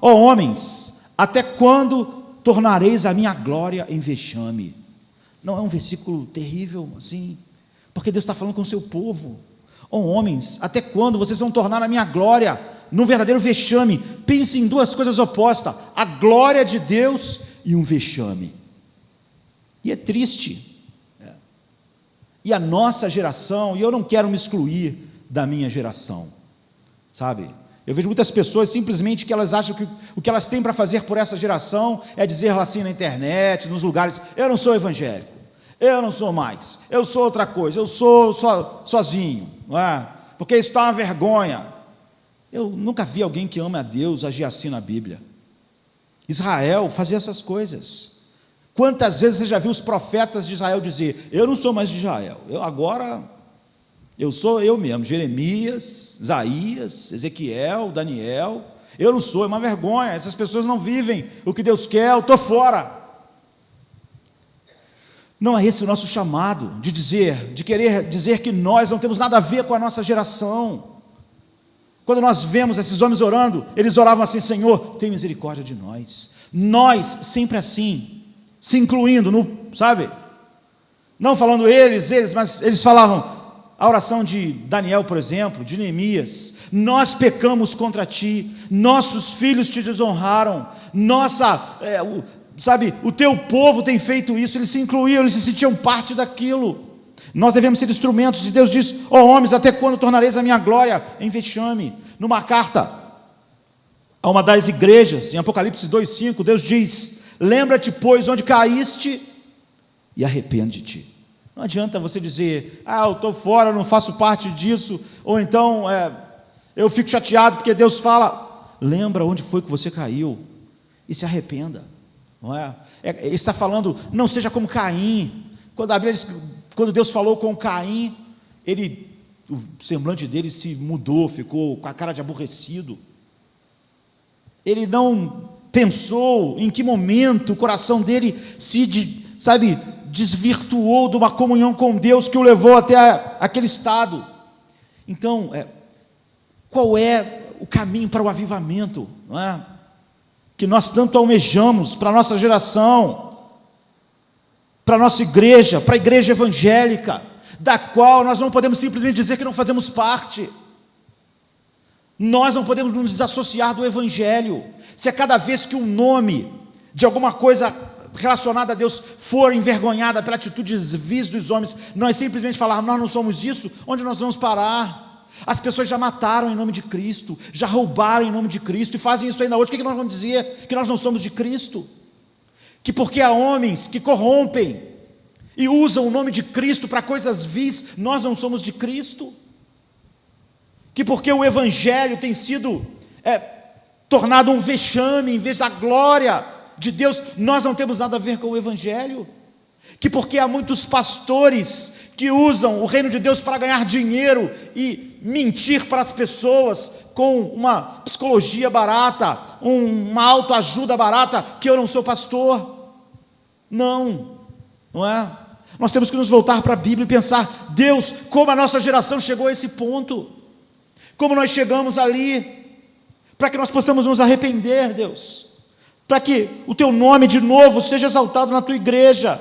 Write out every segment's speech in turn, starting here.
Ó homens, até quando tornareis a minha glória em vexame? Não é um versículo terrível assim? Porque Deus está falando com o seu povo. Ó homens, até quando vocês vão tornar a minha glória num verdadeiro vexame? Pense em duas coisas opostas: a glória de Deus e um vexame. E é triste. E a nossa geração, e eu não quero me excluir da minha geração, sabe? Eu vejo muitas pessoas simplesmente que elas acham que o que elas têm para fazer por essa geração é dizer assim na internet, nos lugares: eu não sou evangélico, eu não sou mais, eu sou outra coisa, eu sou sozinho, não é? Porque isso está uma vergonha. Eu nunca vi alguém que ama a Deus agir assim na Bíblia. Israel fazia essas coisas. Quantas vezes você já viu os profetas de Israel dizer: eu não sou mais de Israel, eu sou eu mesmo, Jeremias, Isaías, Ezequiel, Daniel, eu não sou, é uma vergonha, essas pessoas não vivem o que Deus quer, eu estou fora. Não é esse o nosso chamado, de querer dizer que nós não temos nada a ver com a nossa geração. Quando nós vemos esses homens orando, eles oravam assim: Senhor, tem misericórdia de nós. Nós, sempre assim, se incluindo, sabe? Não falando eles, mas eles falavam. A oração de Daniel, por exemplo, de Neemias: nós pecamos contra ti, nossos filhos te desonraram, o teu povo tem feito isso. Eles se incluíam, eles se sentiam parte daquilo. Nós devemos ser instrumentos, e Deus diz: ó homens, até quando tornareis a minha glória em vexame? Numa carta a uma das igrejas, em Apocalipse 2,5, Deus diz: lembra-te, pois, onde caíste, e arrepende-te. Não adianta você dizer: eu estou fora, eu não faço parte disso, ou então eu fico chateado porque Deus fala. Lembra onde foi que você caiu e se arrependa, não é? Ele está falando: não seja como Caim. Quando a Bíblia diz, quando Deus falou com Caim, o semblante dele se mudou, ficou com a cara de aborrecido. Ele não pensou em que momento o coração dele desvirtuou de uma comunhão com Deus que o levou até aquele estado. Então, qual é o caminho para o avivamento, não é? Que nós tanto almejamos para a nossa geração, para a nossa igreja, para a igreja evangélica, da qual nós não podemos simplesmente dizer que não fazemos parte. Nós não podemos nos desassociar do evangelho. Se a cada vez que um nome de alguma coisa relacionada a Deus for envergonhada pela atitude vis dos homens, nós simplesmente falarmos: nós não somos isso, onde nós vamos parar? As pessoas já mataram em nome de Cristo, já roubaram em nome de Cristo, e fazem isso ainda hoje. O que nós vamos dizer? Que nós não somos de Cristo? Que porque há homens que corrompem e usam o nome de Cristo para coisas vis, nós não somos de Cristo? Que porque o evangelho tem sido tornado um vexame em vez da glória de Deus, nós não temos nada a ver com o evangelho? Que porque há muitos pastores que usam o reino de Deus para ganhar dinheiro e mentir para as pessoas com uma psicologia barata, uma autoajuda barata, que eu não sou pastor? Não é? Nós temos que nos voltar para a Bíblia e pensar: Deus, como a nossa geração chegou a esse ponto, como nós chegamos ali, para que nós possamos nos arrepender, Deus, para que o teu nome de novo seja exaltado na tua igreja.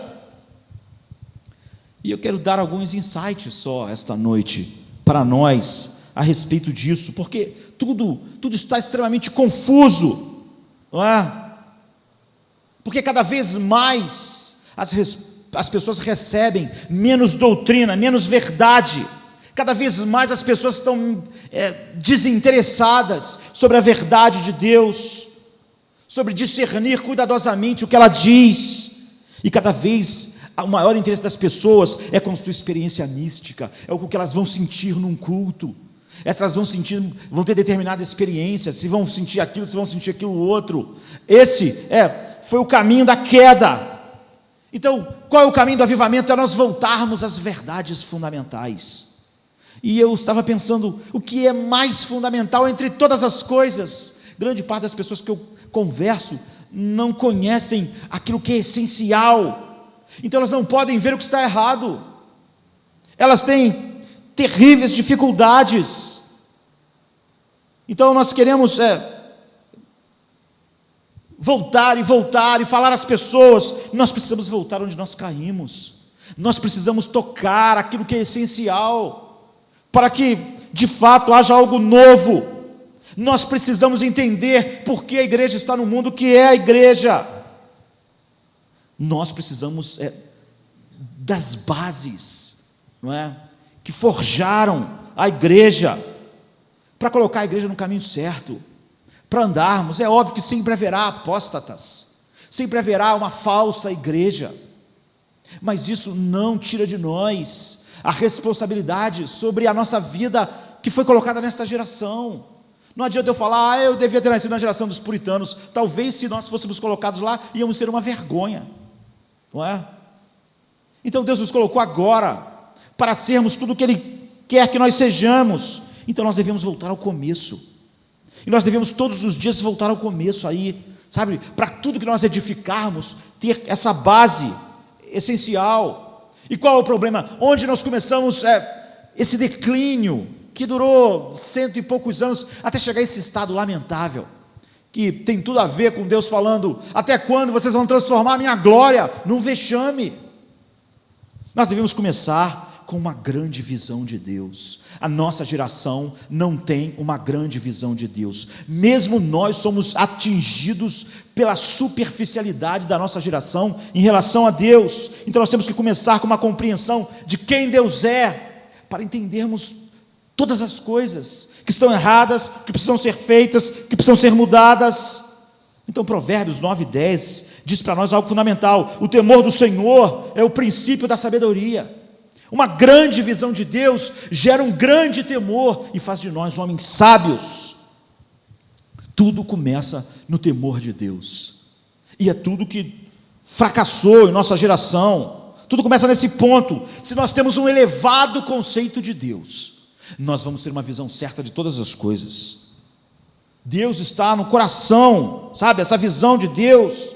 E eu quero dar alguns insights só esta noite para nós a respeito disso, porque tudo está extremamente confuso, não é? Porque cada vez mais as pessoas recebem menos doutrina, menos verdade. Cada vez mais as pessoas estão desinteressadas sobre a verdade de Deus, sobre discernir cuidadosamente o que ela diz, e cada vez o maior interesse das pessoas é com sua experiência mística, é o que elas vão sentir num culto. Essas vão ter determinada experiência, se vão sentir aquilo, se vão sentir aquilo outro. Esse foi o caminho da queda. Então, qual é o caminho do avivamento? É nós voltarmos às verdades fundamentais. E eu estava pensando, o que é mais fundamental entre todas as coisas? Grande parte das pessoas que eu converso não conhecem aquilo que é essencial, então elas não podem ver o que está errado, elas têm terríveis dificuldades. Então nós queremos voltar e voltar e falar às pessoas. Nós precisamos voltar onde nós caímos. Nós precisamos tocar aquilo que é essencial, para que de fato haja algo novo. Nós precisamos entender por que a igreja está no mundo, o que é a igreja. Nós precisamos das bases, não é? Que forjaram a igreja, para colocar a igreja no caminho certo, para andarmos. É óbvio que sempre haverá apóstatas, sempre haverá uma falsa igreja, mas isso não tira de nós a responsabilidade sobre a nossa vida que foi colocada nesta geração. Não adianta eu falar, eu devia ter nascido na geração dos puritanos. Talvez se nós fôssemos colocados lá, íamos ser uma vergonha, não é? Então Deus nos colocou agora para sermos tudo o que Ele quer que nós sejamos. Então nós devemos voltar ao começo, e nós devemos todos os dias voltar ao começo aí, sabe, para tudo que nós edificarmos, ter essa base essencial. E qual é o problema? Onde nós começamos esse declínio, que durou 100 e poucos anos, até chegar a esse estado lamentável, que tem tudo a ver com Deus falando, até quando vocês vão transformar a minha glória num vexame? Nós devemos começar com uma grande visão de Deus. A nossa geração não tem uma grande visão de Deus, mesmo nós somos atingidos pela superficialidade da nossa geração em relação a Deus. Então nós temos que começar com uma compreensão de quem Deus é, para entendermos todas as coisas que estão erradas, que precisam ser feitas, que precisam ser mudadas. Então Provérbios 9:10 diz para nós algo fundamental: o temor do Senhor é o princípio da sabedoria. Uma grande visão de Deus gera um grande temor e faz de nós homens sábios. Tudo começa no temor de Deus, e é tudo que fracassou em nossa geração. Tudo começa nesse ponto. Se nós temos um elevado conceito de Deus, nós vamos ter uma visão certa de todas as coisas. Deus está no coração, sabe? Essa visão de Deus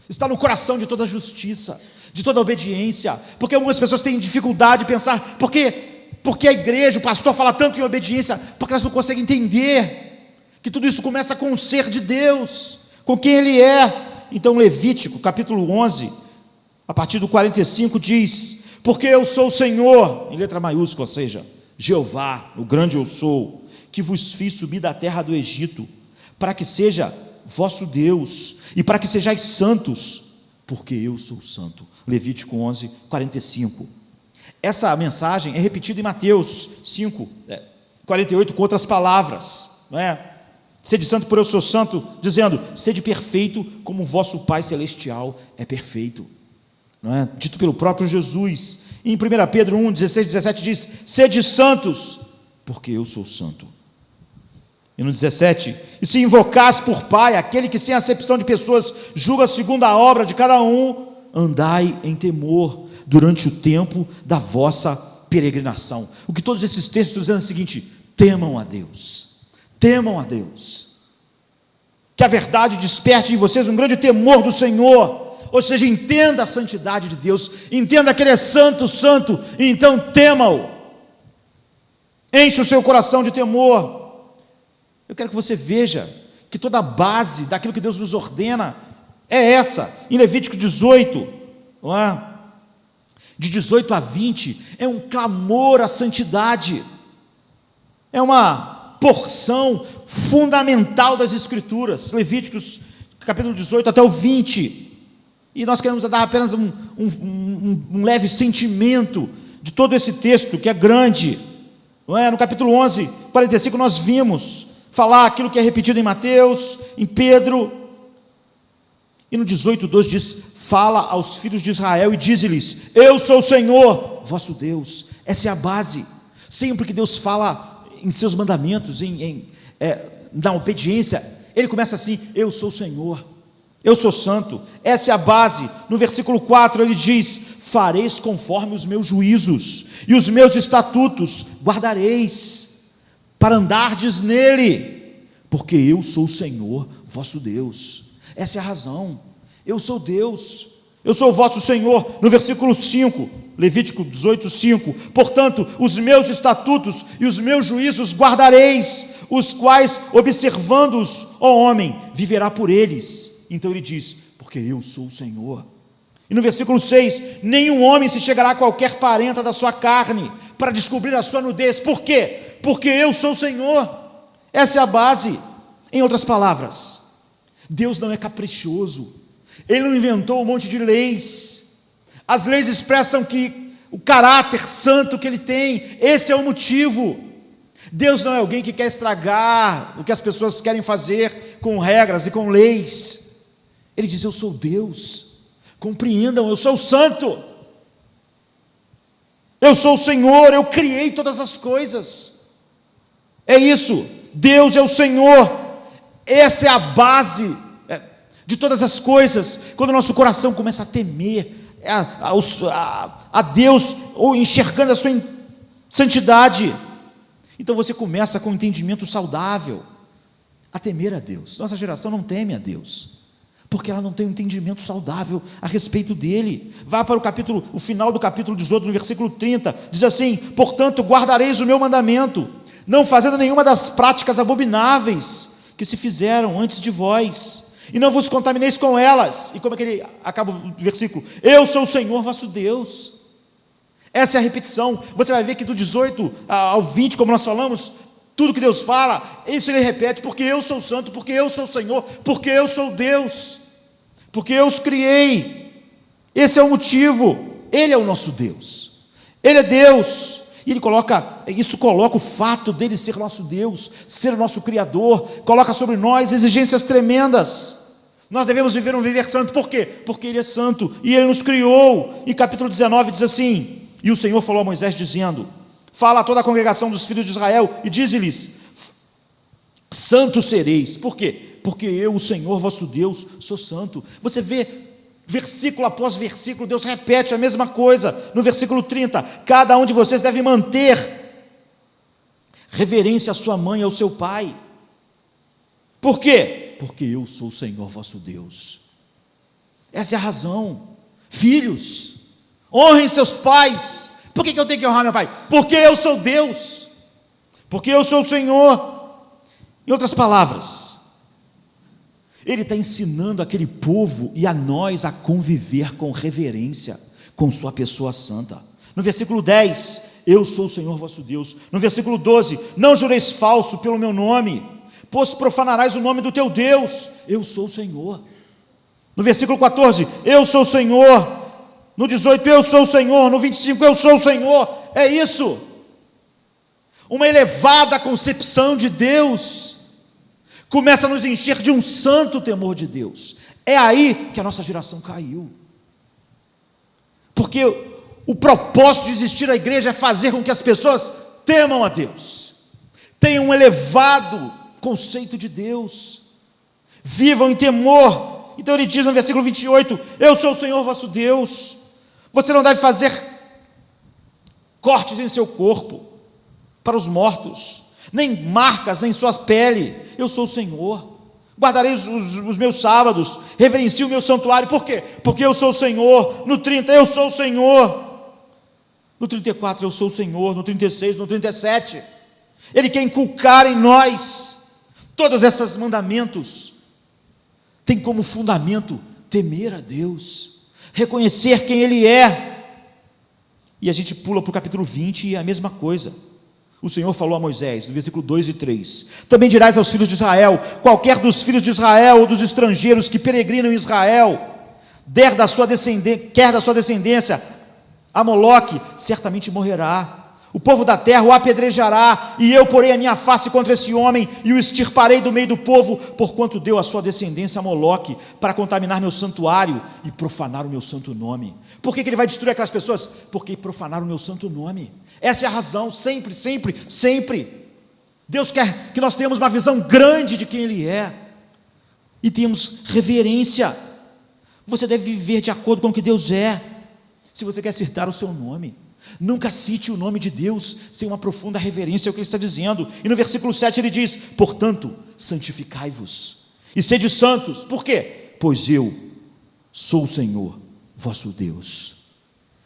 está no coração de toda a justiça, de toda a obediência. Porque algumas pessoas têm dificuldade de pensar, porque a igreja, o pastor fala tanto em obediência, porque elas não conseguem entender que tudo isso começa com o ser de Deus, com quem Ele é. Então Levítico, capítulo 11, a partir do 45 diz: porque eu sou o Senhor, em letra maiúscula, ou seja, Jeová, o grande eu sou, que vos fiz subir da terra do Egito, para que seja vosso Deus, e para que sejais santos, porque eu sou santo. Levítico 11, 45. Essa mensagem é repetida em Mateus 5, 48, com outras palavras, não é? Sede santo, por eu sou santo, dizendo, sede perfeito, como o vosso Pai Celestial é perfeito, não é? Dito pelo próprio Jesus. E em 1 Pedro 1, 16, 17 diz, sede santos, porque eu sou santo. E no 17, e se invocais por Pai, aquele que sem acepção de pessoas julga segundo a obra de cada um, andai em temor durante o tempo da vossa peregrinação. O que todos esses textos estão dizendo é o seguinte: temam a Deus, temam a Deus, que a verdade desperte em vocês um grande temor do Senhor, ou seja, entenda a santidade de Deus, entenda que Ele é santo, santo, e então tema-o, enche o seu coração de temor. Eu quero que você veja que toda a base daquilo que Deus nos ordena é essa. Em Levítico 18, não é? De 18 a 20, é um clamor à santidade, é uma porção fundamental das Escrituras. Levíticos capítulo 18 até o 20, e nós queremos dar apenas um leve sentimento de todo esse texto, que é grande, não é? No capítulo 11, 45, nós vimos falar aquilo que é repetido em Mateus, em Pedro, e no 18:2 diz, fala aos filhos de Israel e diz-lhes, eu sou o Senhor, vosso Deus. Essa é a base. Sempre que Deus fala em seus mandamentos, na obediência, Ele começa assim, eu sou o Senhor, eu sou santo. Essa é a base. No versículo 4 Ele diz, fareis conforme os meus juízos, e os meus estatutos guardareis, para andardes nele, porque eu sou o Senhor, vosso Deus. Essa é a razão. Eu sou Deus, eu sou o vosso Senhor. No versículo 5, Levítico 18, 5, portanto, os meus estatutos e os meus juízos guardareis, os quais, observando-os, ó homem, viverá por eles, Então ele diz: porque eu sou o Senhor. E no versículo 6, nenhum homem se chegará a qualquer parenta da sua carne para descobrir a sua nudez. Por quê? Porque eu sou o Senhor. Essa é a base. Em outras palavras, Deus não é caprichoso. Ele não inventou um monte de leis. As leis expressam que o caráter santo que ele tem. Esse é o motivo. Deus não é alguém que quer estragar o que as pessoas querem fazer com regras e com leis. Ele diz: eu sou Deus. Compreendam, eu sou o santo. Eu sou o Senhor, eu criei todas as coisas. É isso, Deus é o Senhor. Essa é a base de todas as coisas. Quando o nosso coração começa a temer a Deus, ou enxergando a sua santidade, então você começa com um entendimento saudável a temer a Deus. Nossa geração não teme a Deus, porque ela não tem um entendimento saudável a respeito dele. Vá para o final do capítulo 18, no versículo 30, diz assim: portanto guardareis o meu mandamento, não fazendo nenhuma das práticas abomináveis que se fizeram antes de vós, e não vos contamineis com elas. E como é que ele acaba o versículo? Eu sou o Senhor vosso Deus. Essa é a repetição. Você vai ver que do 18 ao 20, como nós falamos, tudo que Deus fala, isso ele repete: porque eu sou santo, porque eu sou o Senhor, porque eu sou Deus, porque eu os criei. Esse é o motivo. Ele é o nosso Deus, Ele é Deus. E ele coloca o fato dele ser nosso Deus, ser o nosso Criador, coloca sobre nós exigências tremendas. Nós devemos viver um viver santo. Por quê? Porque ele é santo e ele nos criou. E capítulo 19 diz assim: e o Senhor falou a Moisés dizendo: fala a toda a congregação dos filhos de Israel e dize-lhes: santos sereis. Por quê? Porque eu, o Senhor vosso Deus, sou santo. Você vê, versículo após versículo, Deus repete a mesma coisa. No versículo 30, cada um de vocês deve manter reverência à sua mãe e ao seu pai. Por quê? Porque eu sou o Senhor vosso Deus. Essa é a razão. Filhos, honrem seus pais. Por que eu tenho que honrar meu pai? Porque eu sou Deus, porque eu sou o Senhor. Em outras palavras, ele está ensinando aquele povo e a nós a conviver com reverência com sua pessoa santa. No versículo 10, eu sou o Senhor vosso Deus. No versículo 12, não jureis falso pelo meu nome, pois profanarás o nome do teu Deus. Eu sou o Senhor. No versículo 14, eu sou o Senhor. No 18, eu sou o Senhor. No 25, eu sou o Senhor. É isso. Uma elevada concepção de Deus começa a nos encher de um santo temor de Deus. É aí que a nossa geração caiu. Porque o propósito de existir a igreja é fazer com que as pessoas temam a Deus, tenham um elevado conceito de Deus, vivam em temor. Então ele diz no versículo 28, eu sou o Senhor vosso Deus. Você não deve fazer cortes em seu corpo para os mortos, nem marcas em sua pele. Eu sou o Senhor. Guardarei os meus sábados, reverencio o meu santuário. Por quê? Porque eu sou o Senhor. No 30, eu sou o Senhor. No 34, eu sou o Senhor. No 36, no 37, ele quer inculcar em nós todos esses mandamentos. Tem como fundamento temer a Deus, reconhecer quem Ele é. E a gente pula para o capítulo 20 e é a mesma coisa. O Senhor falou a Moisés, no versículo 2 e 3, também dirás aos filhos de Israel: qualquer dos filhos de Israel ou dos estrangeiros que peregrinam em Israel, quer da sua descendência a Moloque, certamente morrerá. O povo da terra o apedrejará, e eu porei a minha face contra esse homem, e o extirparei do meio do povo, porquanto deu a sua descendência a Moloque, para contaminar meu santuário e profanar o meu santo nome. Por que ele vai destruir aquelas pessoas? Porque profanaram o meu santo nome. Essa é a razão, sempre, sempre, sempre. Deus quer que nós tenhamos uma visão grande de quem Ele é, e tenhamos reverência. Você deve viver de acordo com o que Deus é, se você quer citar o seu nome. Nunca cite o nome de Deus sem uma profunda reverência ao que Ele está dizendo. E no versículo 7 ele diz: portanto, santificai-vos e sede santos. Por quê? Pois eu sou o Senhor vosso Deus.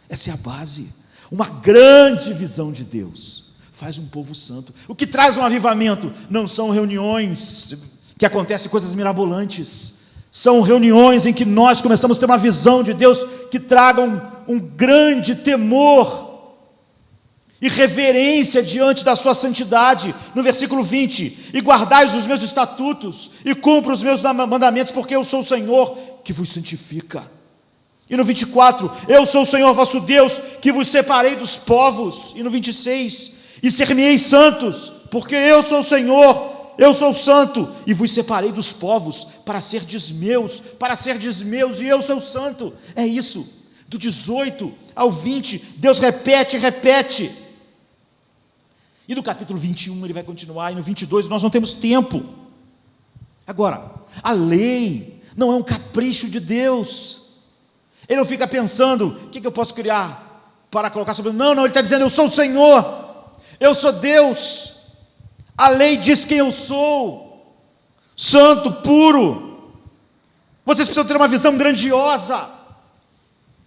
Essa é a base. Uma grande visão de Deus faz um povo santo. O que traz um avivamento não são reuniões que acontecem coisas mirabolantes, São reuniões em que nós começamos a ter uma visão de Deus que traga um grande temor e reverência diante da sua santidade. No versículo 20: e guardais os meus estatutos e cumpra os meus mandamentos, porque eu sou o Senhor que vos santifica. E no 24: eu sou o Senhor vosso Deus, que vos separei dos povos. E no 26: e ser-me-eis santos, porque eu sou o Senhor, eu sou santo, e vos separei dos povos, para serdes meus, e eu sou santo. É isso, do 18 ao 20, Deus repete. E no capítulo 21 ele vai continuar, e no 22 nós não temos tempo. Agora, a lei não é um capricho de Deus. Ele não fica pensando, o que eu posso criar para colocar sobre... Não, ele está dizendo, eu sou o Senhor, eu sou Deus. A lei diz quem eu sou, santo, puro. Vocês precisam ter uma visão grandiosa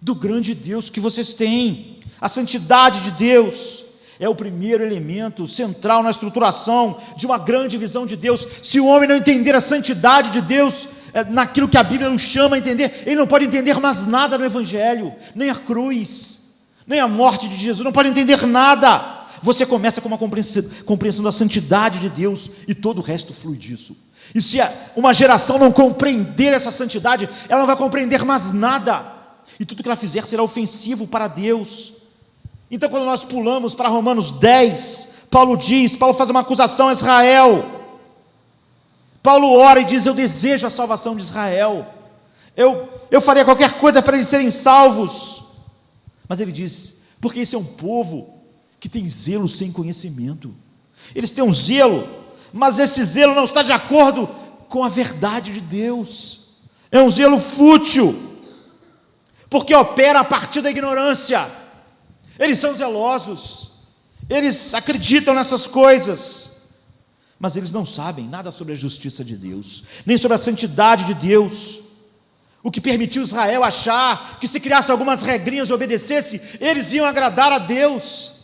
do grande Deus que vocês têm. A santidade de Deus é o primeiro elemento central na estruturação de uma grande visão de Deus. Se o homem não entender a santidade de Deus, naquilo que a Bíblia nos chama a entender, ele não pode entender mais nada no Evangelho, nem a cruz, nem a morte de Jesus, não pode entender nada. Você começa com uma compreensão da santidade de Deus, e todo o resto flui disso. E se uma geração não compreender essa santidade, ela não vai compreender mais nada, e tudo que ela fizer será ofensivo para Deus. Então, quando nós pulamos para Romanos 10, Paulo faz uma acusação a Israel. Paulo ora e diz, eu desejo a salvação de Israel, eu faria qualquer coisa para eles serem salvos. Mas ele diz, porque esse é um povo que tem zelo sem conhecimento. Eles têm um zelo, mas esse zelo não está de acordo com a verdade de Deus. É um zelo fútil, porque opera a partir da ignorância. Eles são zelosos, eles acreditam nessas coisas, mas eles não sabem nada sobre a justiça de Deus, nem sobre a santidade de Deus. O que permitiu Israel achar que se criasse algumas regrinhas e obedecesse, eles iam agradar a Deus.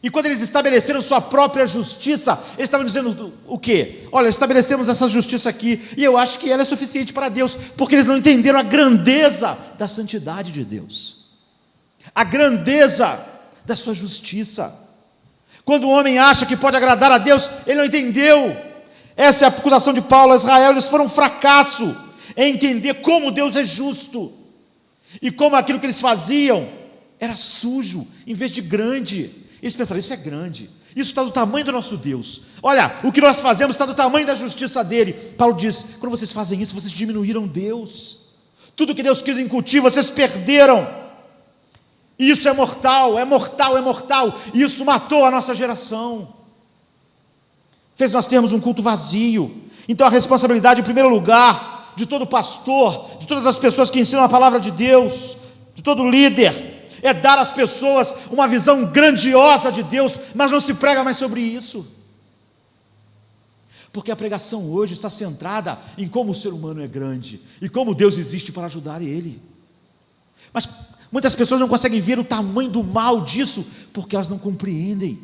E quando eles estabeleceram sua própria justiça, eles estavam dizendo o quê? Olha, estabelecemos essa justiça aqui, e eu acho que ela é suficiente para Deus, porque eles não entenderam a grandeza da santidade de Deus, a grandeza da sua justiça. Quando o homem acha que pode agradar a Deus, ele não entendeu. Essa é a acusação de Paulo a Israel. Eles foram um fracasso em entender como Deus é justo, e como aquilo que eles faziam era sujo, em vez de grande. Eles pensaram, isso é grande, isso está do tamanho do nosso Deus, olha, o que nós fazemos está do tamanho da justiça dele. Paulo diz, quando vocês fazem isso, vocês diminuíram Deus, tudo que Deus quis incutir, vocês perderam, e isso é mortal, e isso matou a nossa geração, fez nós termos um culto vazio. Então a responsabilidade, em primeiro lugar, de todo pastor, de todas as pessoas que ensinam a palavra de Deus, de todo líder, é dar às pessoas uma visão grandiosa de Deus, mas não se prega mais sobre isso, porque a pregação hoje está centrada em como o ser humano é grande, e como Deus existe para ajudar ele. Mas muitas pessoas não conseguem ver o tamanho do mal disso, porque elas não compreendem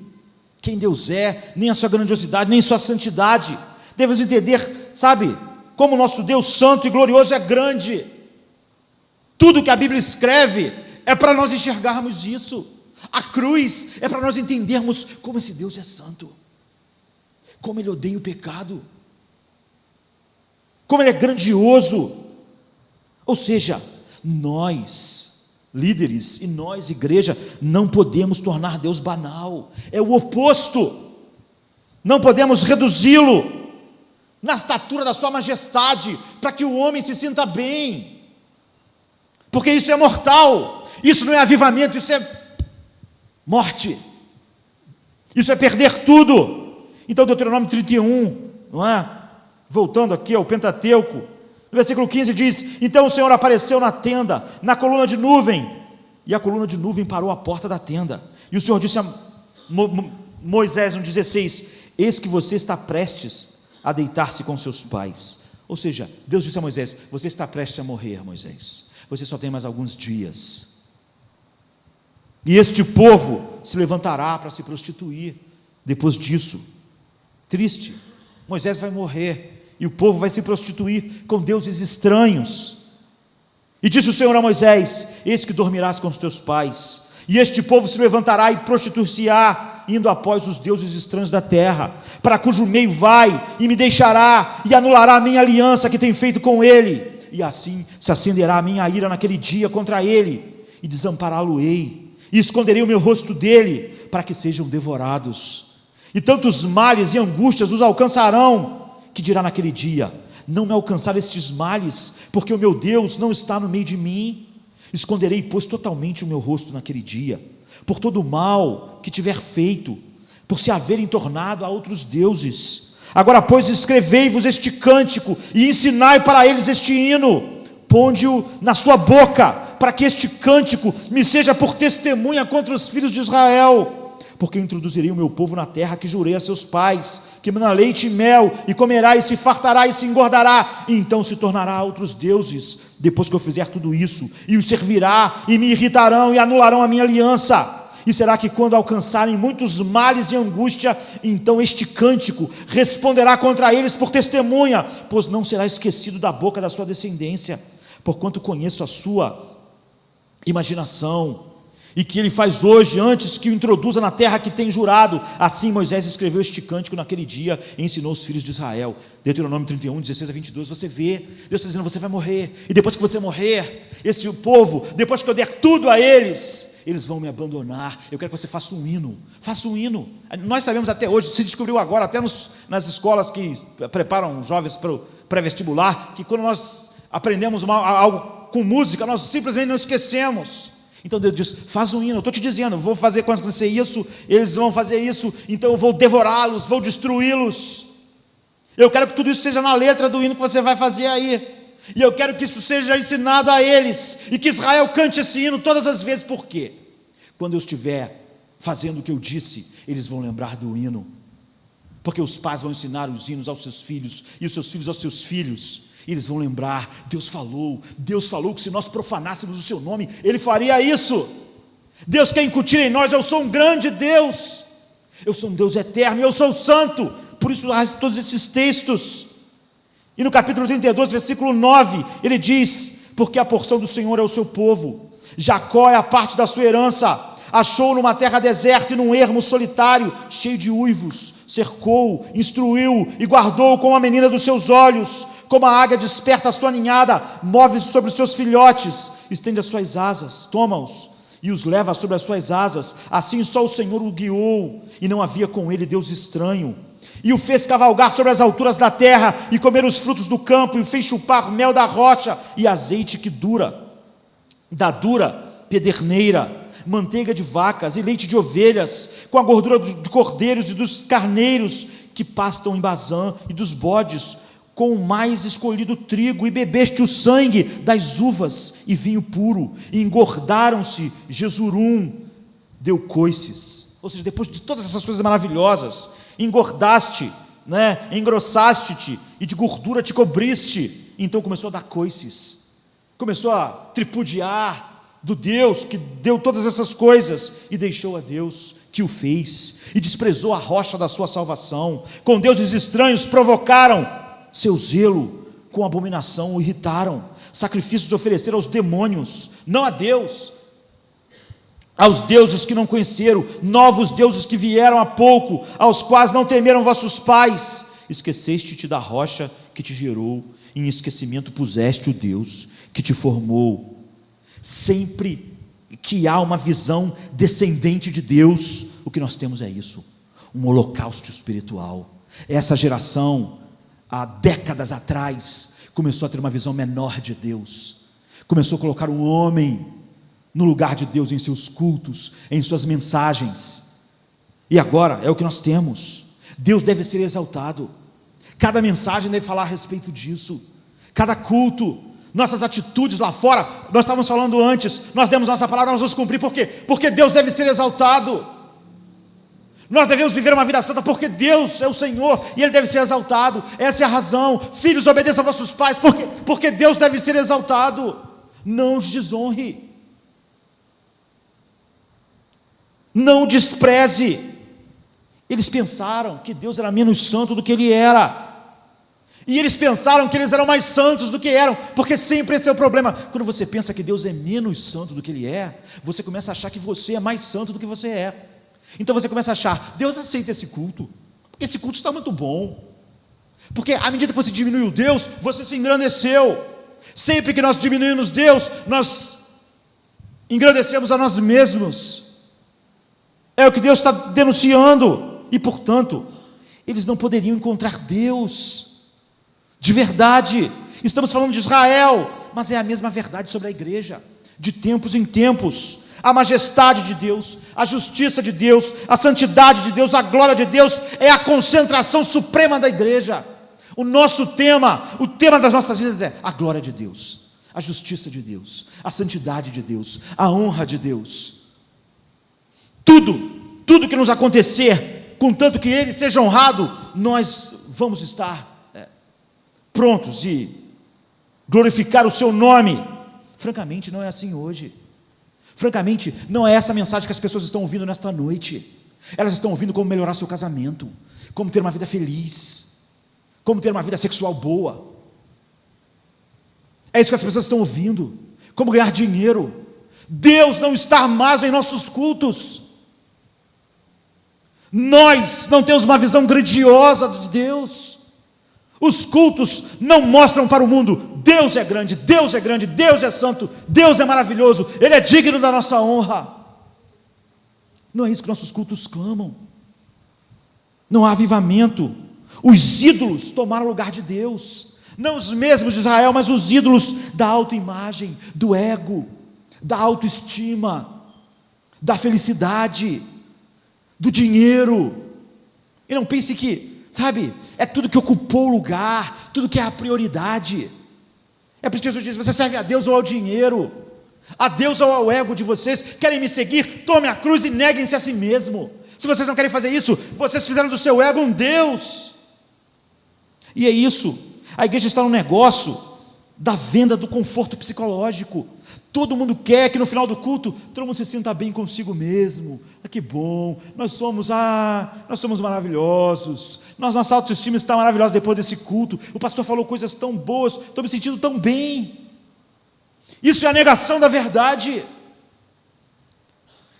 quem Deus é, nem a sua grandiosidade, nem a sua santidade. Devemos entender, sabe, como o nosso Deus santo e glorioso é grande. Tudo que a Bíblia escreve é para nós enxergarmos isso. A cruz é para nós entendermos como esse Deus é santo, como Ele odeia o pecado, como Ele é grandioso. Ou seja, nós, líderes, e nós, igreja, não podemos tornar Deus banal, é o oposto. Não podemos reduzi-lo na estatura da sua majestade, para que o homem se sinta bem, porque isso é mortal. Isso não é avivamento, isso é morte, isso é perder tudo. Então Deuteronômio 31, não é? Voltando aqui ao Pentateuco, no versículo 15 diz, então o Senhor apareceu na tenda, na coluna de nuvem, e a coluna de nuvem parou à porta da tenda, e o Senhor disse a Moisés no 16, eis que você está prestes a deitar-se com seus pais. Ou seja, Deus disse a Moisés, você está prestes a morrer, Moisés, você só tem mais alguns dias, e este povo se levantará para se prostituir depois disso. Triste, Moisés vai morrer, e o povo vai se prostituir com deuses estranhos. E disse o Senhor a Moisés: eis que dormirás com os teus pais, e este povo se levantará e prostituir-se-á, indo após os deuses estranhos da terra, para cujo meio vai, e me deixará, e anulará a minha aliança que tenho feito com ele, e assim se acenderá a minha ira naquele dia contra ele, e desampará-lo-ei, e esconderei o meu rosto dele, para que sejam devorados. E tantos males e angústias os alcançarão, que dirá naquele dia: não me alcançaram estes males, porque o meu Deus não está no meio de mim. Esconderei, pois, totalmente o meu rosto naquele dia, por todo o mal que tiver feito, por se haverem tornado a outros deuses. Agora, pois, escrevei-vos este cântico, e ensinai para eles este hino, ponde-o na sua boca, para que este cântico me seja por testemunha contra os filhos de Israel. Porque introduzirei o meu povo na terra que jurei a seus pais, que mana leite e mel, e comerá, e se fartará, e se engordará, e então se tornará a outros deuses, depois que eu fizer tudo isso, e os servirá, e me irritarão, e anularão a minha aliança. E será que quando alcançarem muitos males e angústia, então este cântico responderá contra eles por testemunha, pois não será esquecido da boca da sua descendência, porquanto conheço a sua imaginação, e que ele faz hoje, antes que o introduza na terra que tem jurado. Assim Moisés escreveu este cântico naquele dia, e ensinou os filhos de Israel. Deuteronômio 31, 16 a 22, você vê, Deus está dizendo: você vai morrer, e depois que você morrer, esse povo, depois que eu der tudo a eles, eles vão me abandonar. Eu quero que você faça um hino, nós sabemos até hoje, se descobriu agora, até nas escolas que preparam jovens para o pré-vestibular, que quando nós aprendemos algo com música, nós simplesmente não esquecemos. Então Deus diz: faz um hino, eu estou te dizendo, vou fazer quando acontecer isso, eles vão fazer isso, então eu vou devorá-los, vou destruí-los. Eu quero que tudo isso seja na letra do hino que você vai fazer aí, e eu quero que isso seja ensinado a eles, e que Israel cante esse hino todas as vezes. Por quê? Quando eu estiver fazendo o que eu disse, eles vão lembrar do hino, porque os pais vão ensinar os hinos aos seus filhos, e os seus filhos aos seus filhos, e eles vão lembrar: Deus falou que se nós profanássemos o seu nome, Ele faria isso. Deus quer incutir em nós: eu sou um grande Deus, eu sou um Deus eterno, eu sou santo. Por isso há todos esses textos. E no capítulo 32, versículo 9, ele diz: porque a porção do Senhor é o seu povo, Jacó é a parte da sua herança. Achou numa terra deserta e num ermo solitário, cheio de uivos, cercou, instruiu e guardou como a menina dos seus olhos. Como a águia desperta a sua ninhada, move-se sobre os seus filhotes, estende as suas asas, toma-os e os leva sobre as suas asas. Assim só o Senhor o guiou, e não havia com ele Deus estranho. E o fez cavalgar sobre as alturas da terra, e comer os frutos do campo, e o fez chupar mel da rocha, e azeite que dura, da dura pederneira, manteiga de vacas e leite de ovelhas, com a gordura de cordeiros e dos carneiros que pastam em Bazã, e dos bodes, com o mais escolhido trigo, e bebeste o sangue das uvas e vinho puro, e engordaram-se. Jesurum deu coices. Ou seja, depois de todas essas coisas maravilhosas, engordaste, engrossaste-te, e de gordura te cobriste. Então começou a dar coices, começou a tripudiar do Deus que deu todas essas coisas, e deixou a Deus que o fez, e desprezou a rocha da sua salvação. Com deuses estranhos provocaram seu zelo, com abominação o irritaram. Sacrifícios ofereceram aos demônios, não a Deus, aos deuses que não conheceram, novos deuses que vieram há pouco, aos quais não temeram vossos pais. Esqueceste-te da rocha que te gerou, em esquecimento puseste o Deus que te formou. Sempre que há uma visão descendente de Deus, o que nós temos é isso, um holocausto espiritual. Essa geração, há décadas atrás, começou a ter uma visão menor de Deus, começou a colocar um homem no lugar de Deus em seus cultos, em suas mensagens, e agora é o que nós temos. Deus deve ser exaltado, cada mensagem deve falar a respeito disso, cada culto, nossas atitudes lá fora. Nós estávamos falando antes, nós demos nossa palavra, nós vamos cumprir. Por quê? Porque Deus deve ser exaltado. Nós devemos viver uma vida santa porque Deus é o Senhor e Ele deve ser exaltado. Essa é a razão. Filhos, obedeçam a vossos pais, porque Deus deve ser exaltado. Não os desonre, não o despreze. Eles pensaram que Deus era menos santo do que Ele era. E eles pensaram que eles eram mais santos do que eram, porque sempre esse é o problema. Quando você pensa que Deus é menos santo do que Ele é, você começa a achar que você é mais santo do que você é. Então você começa a achar, Deus aceita esse culto, porque esse culto está muito bom. Porque à medida que você diminuiu Deus, você se engrandeceu. Sempre que nós diminuímos Deus, nós engrandecemos a nós mesmos. É o que Deus está denunciando. E portanto, eles não poderiam encontrar Deus de verdade. Estamos falando de Israel, mas é a mesma verdade sobre a igreja, de tempos em tempos. A majestade de Deus, a justiça de Deus, a santidade de Deus, a glória de Deus é a concentração suprema da igreja. O nosso tema, o tema das nossas vidas é a glória de Deus, a justiça de Deus, a santidade de Deus, a honra de Deus. Tudo que nos acontecer, contanto que Ele seja honrado, nós vamos estar prontos e glorificar o Seu nome. Francamente, não é assim hoje. Francamente, não é essa a mensagem que as pessoas estão ouvindo nesta noite. Elas estão ouvindo como melhorar seu casamento, como ter uma vida feliz, como ter uma vida sexual boa. É isso que as pessoas estão ouvindo. Como ganhar dinheiro. Deus não está mais em nossos cultos. Nós não temos uma visão grandiosa de Deus. Os cultos não mostram para o mundo, Deus é grande, Deus é grande, Deus é santo, Deus é maravilhoso, Ele é digno da nossa honra. Não é isso que nossos cultos clamam. Não há avivamento. Os ídolos tomaram o lugar de Deus, não os mesmos de Israel, mas os ídolos da autoimagem, do ego, da autoestima, da felicidade, do dinheiro. E não pense que, sabe, é tudo que ocupou o lugar, tudo que é a prioridade. É por isso que Jesus diz, você serve a Deus ou ao dinheiro, a Deus ou ao ego de vocês. Querem me seguir? Tome a cruz e neguem-se a si mesmo. Se vocês não querem fazer isso, vocês fizeram do seu ego um Deus. E é isso, a igreja está no negócio da venda do conforto psicológico. Todo mundo quer que no final do culto, todo mundo se sinta bem consigo mesmo. Que bom, nós somos maravilhosos, nossa autoestima está maravilhosa depois desse culto, o pastor falou coisas tão boas, estou me sentindo tão bem. Isso é a negação da verdade.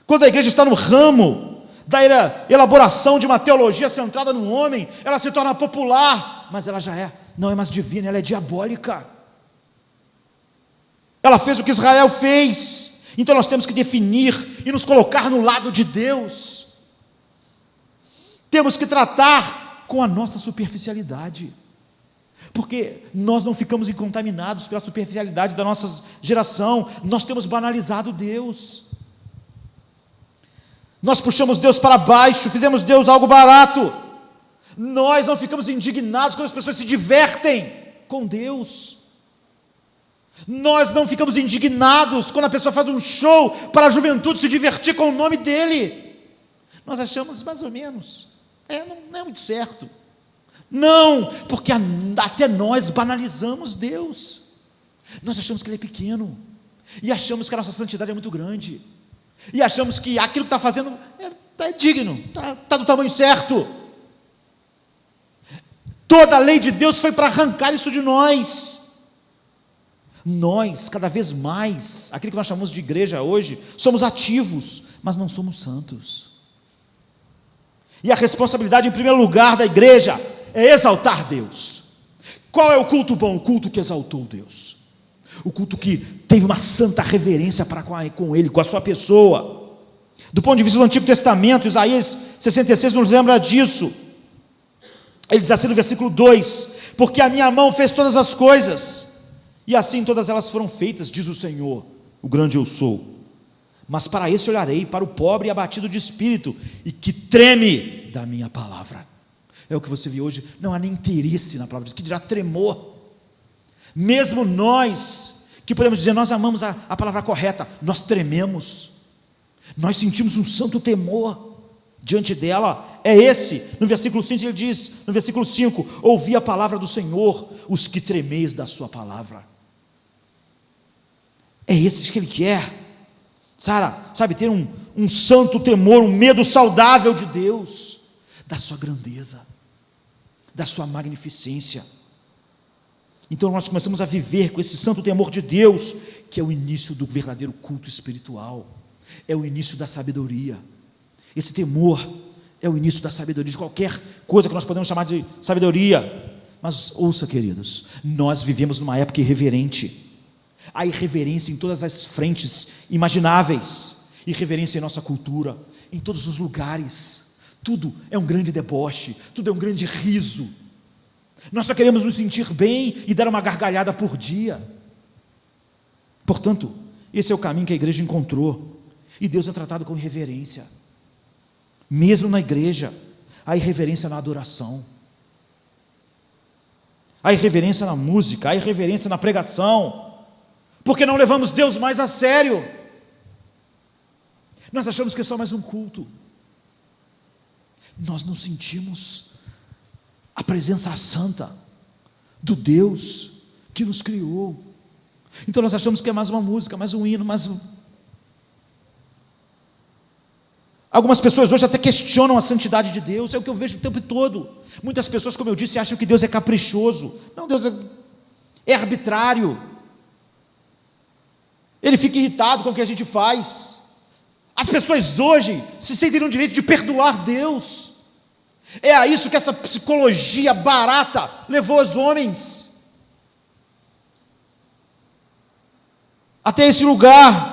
Quando a igreja está no ramo da elaboração de uma teologia centrada no homem, ela se torna popular, mas ela já não é mais divina, ela é diabólica. Ela fez o que Israel fez. Então nós temos que definir e nos colocar no lado de Deus. Temos que tratar com a nossa superficialidade, porque nós não ficamos contaminados pela superficialidade da nossa geração. Nós temos banalizado Deus. Nós puxamos Deus para baixo, fizemos Deus algo barato. Nós não ficamos indignados quando as pessoas se divertem com Deus. Nós não ficamos indignados quando a pessoa faz um show para a juventude se divertir com o nome dele. Nós achamos mais ou menos, não é muito certo. Não, porque até nós banalizamos Deus. Nós achamos que Ele é pequeno, e achamos que a nossa santidade é muito grande, e achamos que aquilo que está fazendo é digno, está do tamanho certo. Toda a lei de Deus foi para arrancar isso de nós. Nós, cada vez mais, aquilo que nós chamamos de igreja hoje, somos ativos, mas não somos santos. E a responsabilidade, em primeiro lugar, da igreja é exaltar Deus. Qual é o culto bom? O culto que exaltou Deus, o culto que teve uma santa reverência para com Ele, com a sua pessoa. Do ponto de vista do Antigo Testamento, Isaías 66 nos lembra disso. Ele diz assim no versículo 2: porque a minha mão fez todas as coisas, e assim todas elas foram feitas, diz o Senhor, o grande eu sou. Mas para esse olharei, para o pobre e abatido de espírito, e que treme da minha palavra. É o que você viu hoje, não há nem interesse na palavra de Deus, que dirá tremor. Mesmo nós, que podemos dizer, nós amamos a palavra correta, nós trememos, nós sentimos um santo temor diante dela. É esse, no versículo 5 ele diz, no versículo 5, ouvi a palavra do Senhor, os que tremeis da sua palavra. É esse que Ele quer, sabe, ter um santo temor, um medo saudável de Deus, da sua grandeza, da sua magnificência. Então nós começamos a viver com esse santo temor de Deus, que é o início do verdadeiro culto espiritual, é o início da sabedoria. Esse temor é o início da sabedoria, de qualquer coisa que nós podemos chamar de sabedoria. Mas ouça, queridos, nós vivemos numa época irreverente. Há irreverência em todas as frentes imagináveis, irreverência em nossa cultura, em todos os lugares. Tudo é um grande deboche, tudo é um grande riso. Nós só queremos nos sentir bem e dar uma gargalhada por dia. Portanto, esse é o caminho que a igreja encontrou, e Deus é tratado com irreverência. Mesmo na igreja, há irreverência na adoração, há irreverência na música, há irreverência na pregação, porque não levamos Deus mais a sério. Nós achamos que é só mais um culto. Nós não sentimos a presença santa do Deus que nos criou. Então nós achamos que é mais uma música, mais um hino, mais um... Algumas pessoas hoje até questionam a santidade de Deus, é o que eu vejo o tempo todo. Muitas pessoas, como eu disse, acham que Deus é caprichoso. Não, Deus é arbitrário. Ele fica irritado com o que a gente faz. As pessoas hoje se sentem no direito de perdoar Deus. É a isso que essa psicologia barata levou os homens. Até esse lugar.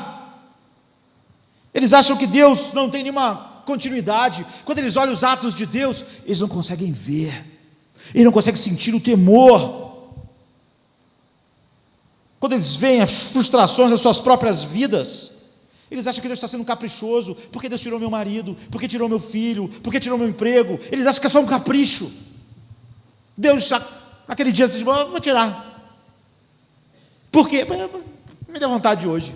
Eles acham que Deus não tem nenhuma continuidade. Quando eles olham os atos de Deus, eles não conseguem ver. Eles não conseguem sentir o temor. Quando eles veem as frustrações das suas próprias vidas, eles acham que Deus está sendo caprichoso, porque Deus tirou meu marido, porque tirou meu filho, porque tirou meu emprego. Eles acham que é só um capricho. Deus, aquele dia, diz, vou tirar. Por quê? Me deu vontade hoje.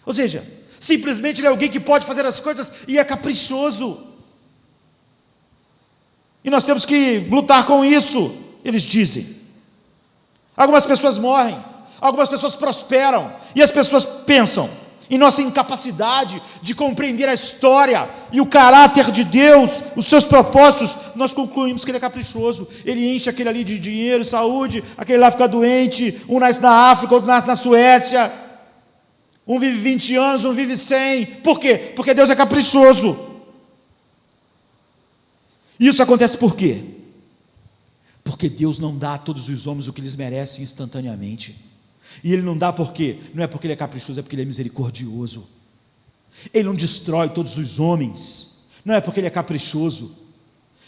Ou seja, simplesmente ele é alguém que pode fazer as coisas e é caprichoso. E nós temos que lutar com isso, eles dizem. Algumas pessoas morrem, algumas pessoas prosperam, e as pessoas pensam em nossa incapacidade de compreender a história e o caráter de Deus, os seus propósitos. Nós concluímos que ele é caprichoso. Ele enche aquele ali de dinheiro, saúde, aquele lá fica doente, um nasce na África, outro nasce na Suécia, um vive 20 anos, um vive 100. Por quê? Porque Deus é caprichoso. Isso acontece por quê? Porque Deus não dá a todos os homens o que eles merecem instantaneamente. E Ele não dá por quê? Não é porque Ele é caprichoso, é porque Ele é misericordioso. Ele não destrói todos os homens, não é porque Ele é caprichoso.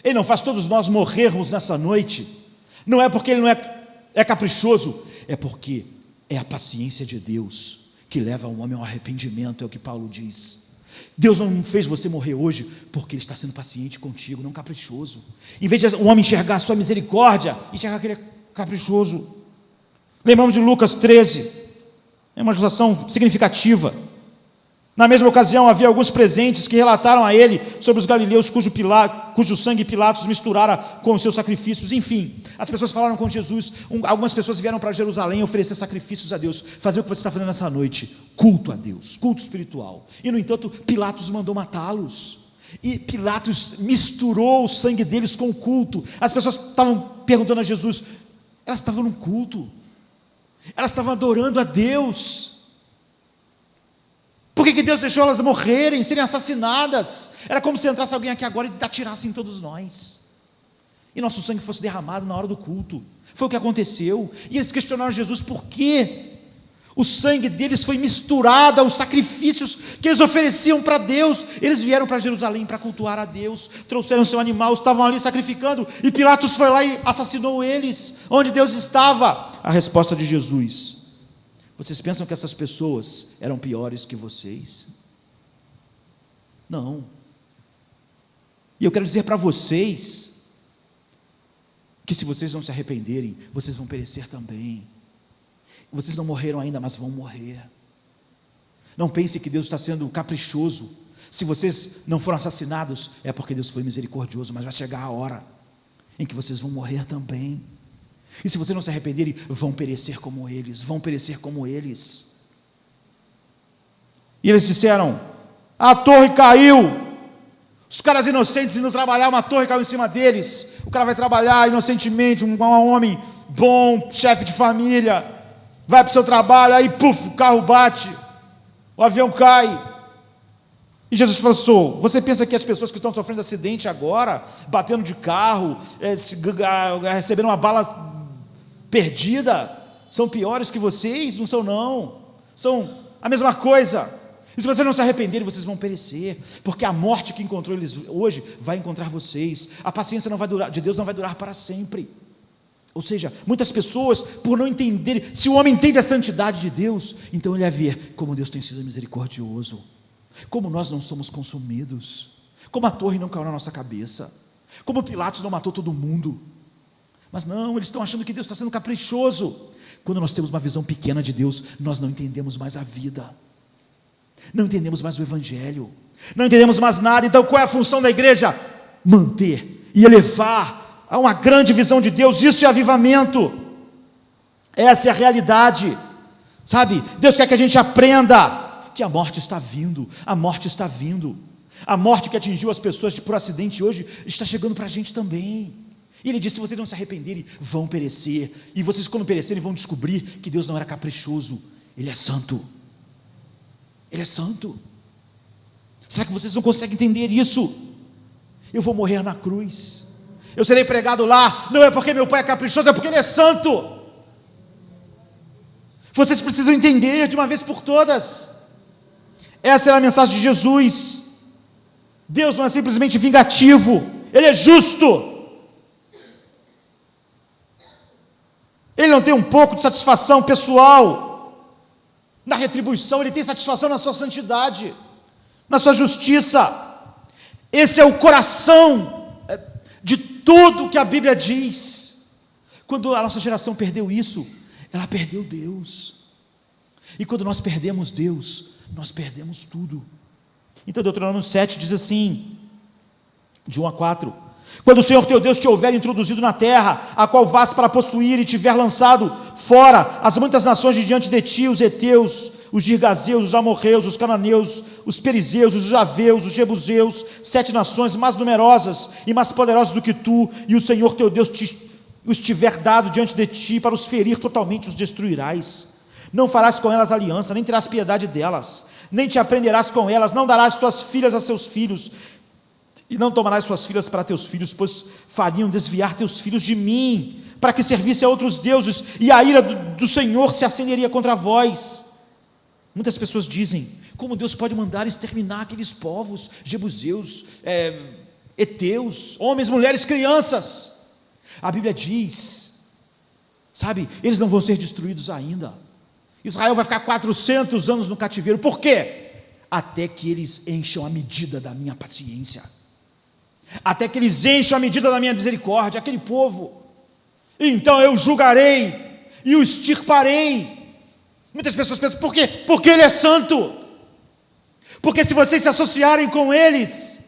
Ele não faz todos nós morrermos nessa noite, não é porque Ele não é caprichoso, é porque é a paciência de Deus que leva o homem ao arrependimento, é o que Paulo diz. Deus não fez você morrer hoje porque Ele está sendo paciente contigo, não caprichoso. Em vez de o homem enxergar a sua misericórdia, enxergar que Ele é caprichoso. Lembramos de Lucas 13, é uma ilustração significativa. Na mesma ocasião havia alguns presentes que relataram a ele sobre os galileus cujo sangue Pilatos misturara com os seus sacrifícios. Enfim, as pessoas falaram com Jesus. Algumas pessoas vieram para Jerusalém oferecer sacrifícios a Deus, fazer o que você está fazendo nessa noite, culto a Deus, culto espiritual. E no entanto Pilatos mandou matá-los, e Pilatos misturou o sangue deles com o culto. As pessoas estavam perguntando a Jesus, elas estavam num culto, elas estavam adorando a Deus. Por que Deus deixou elas morrerem, serem assassinadas? Era como se entrasse alguém aqui agora e atirasse em todos nós, e nosso sangue fosse derramado na hora do culto. Foi o que aconteceu. E eles questionaram Jesus por quê o sangue deles foi misturado aos sacrifícios que eles ofereciam para Deus. Eles vieram para Jerusalém para cultuar a Deus, trouxeram seu animal, estavam ali sacrificando, e Pilatos foi lá e assassinou eles, onde Deus estava. A resposta de Jesus: vocês pensam que essas pessoas eram piores que vocês? Não. E eu quero dizer para vocês que se vocês não se arrependerem, vocês vão perecer também. Vocês não morreram ainda, mas vão morrer. Não pense que Deus está sendo caprichoso. Se vocês não foram assassinados, é porque Deus foi misericordioso, mas vai chegar a hora em que vocês vão morrer também. E se vocês não se arrependerem, vão perecer como eles, vão perecer como eles. E eles disseram: a torre caiu. Os caras inocentes indo trabalhar, uma torre caiu em cima deles. O cara vai trabalhar inocentemente, um homem bom chefe de família, vai para o seu trabalho, aí puf, o carro bate, o avião cai. E Jesus falou: você pensa que as pessoas que estão sofrendo acidente agora, batendo de carro, recebendo uma bala perdida, são piores que vocês? Não são, não. São a mesma coisa. E se vocês não se arrependerem, vocês vão perecer, porque a morte que encontrou eles hoje vai encontrar vocês. A paciência de Deus não vai durar para sempre. Ou seja, muitas pessoas, por não entenderem, se o homem entende a santidade de Deus, então ele vai ver como Deus tem sido misericordioso, como nós não somos consumidos, como a torre não caiu na nossa cabeça, como Pilatos não matou todo mundo. Mas não, eles estão achando que Deus está sendo caprichoso. Quando nós temos uma visão pequena de Deus, nós não entendemos mais a vida, não entendemos mais o Evangelho, não entendemos mais nada. Então qual é a função da igreja? Manter e elevar a uma grande visão de Deus. Isso é avivamento, essa é a realidade, sabe? Deus quer que a gente aprenda que a morte está vindo, a morte está vindo, a morte que atingiu as pessoas por acidente hoje, está chegando para a gente também. E ele disse: se vocês não se arrependerem, vão perecer, e vocês quando perecerem vão descobrir que Deus não era caprichoso, Ele é santo, Ele é santo. Será que vocês não conseguem entender isso? Eu vou morrer na cruz, eu serei pregado lá, não é porque meu Pai é caprichoso, é porque Ele é santo. Vocês precisam entender de uma vez por todas. Essa era a mensagem de Jesus. Deus não é simplesmente vingativo, Ele é justo. Ele não tem um pouco de satisfação pessoal na retribuição, Ele tem satisfação na sua santidade, na sua justiça. Esse é o coração de tudo que a Bíblia diz. Quando a nossa geração perdeu isso, ela perdeu Deus. E quando nós perdemos Deus, nós perdemos tudo. Então Deuteronômio 7 diz assim, de 1 a 4: quando o Senhor teu Deus te houver introduzido na terra, a qual vás para possuir, e tiver lançado fora as muitas nações de diante de ti, os heteus, os girgazeus, os amorreus, os cananeus, os perizeus, os javeus, os jebuseus, 7 nações mais numerosas e mais poderosas do que tu, e o Senhor teu Deus os tiver dado diante de ti, para os ferir totalmente, os destruirás. Não farás com elas aliança, nem terás piedade delas, nem te aprenderás com elas, não darás tuas filhas a seus filhos, e não tomarás suas filhas para teus filhos, pois fariam desviar teus filhos de mim, para que servissem a outros deuses, e a ira do Senhor se acenderia contra vós. Muitas pessoas dizem: como Deus pode mandar exterminar aqueles povos, jebuseus, heteus, homens, mulheres, crianças? A Bíblia diz, sabe, eles não vão ser destruídos ainda. Israel vai ficar 400 anos no cativeiro. Por quê? Até que eles encham a medida da minha paciência, até que eles encham a medida da minha misericórdia, aquele povo. Então eu julgarei e o extirparei. Muitas pessoas pensam: por quê? Porque Ele é santo. Porque se vocês se associarem com eles,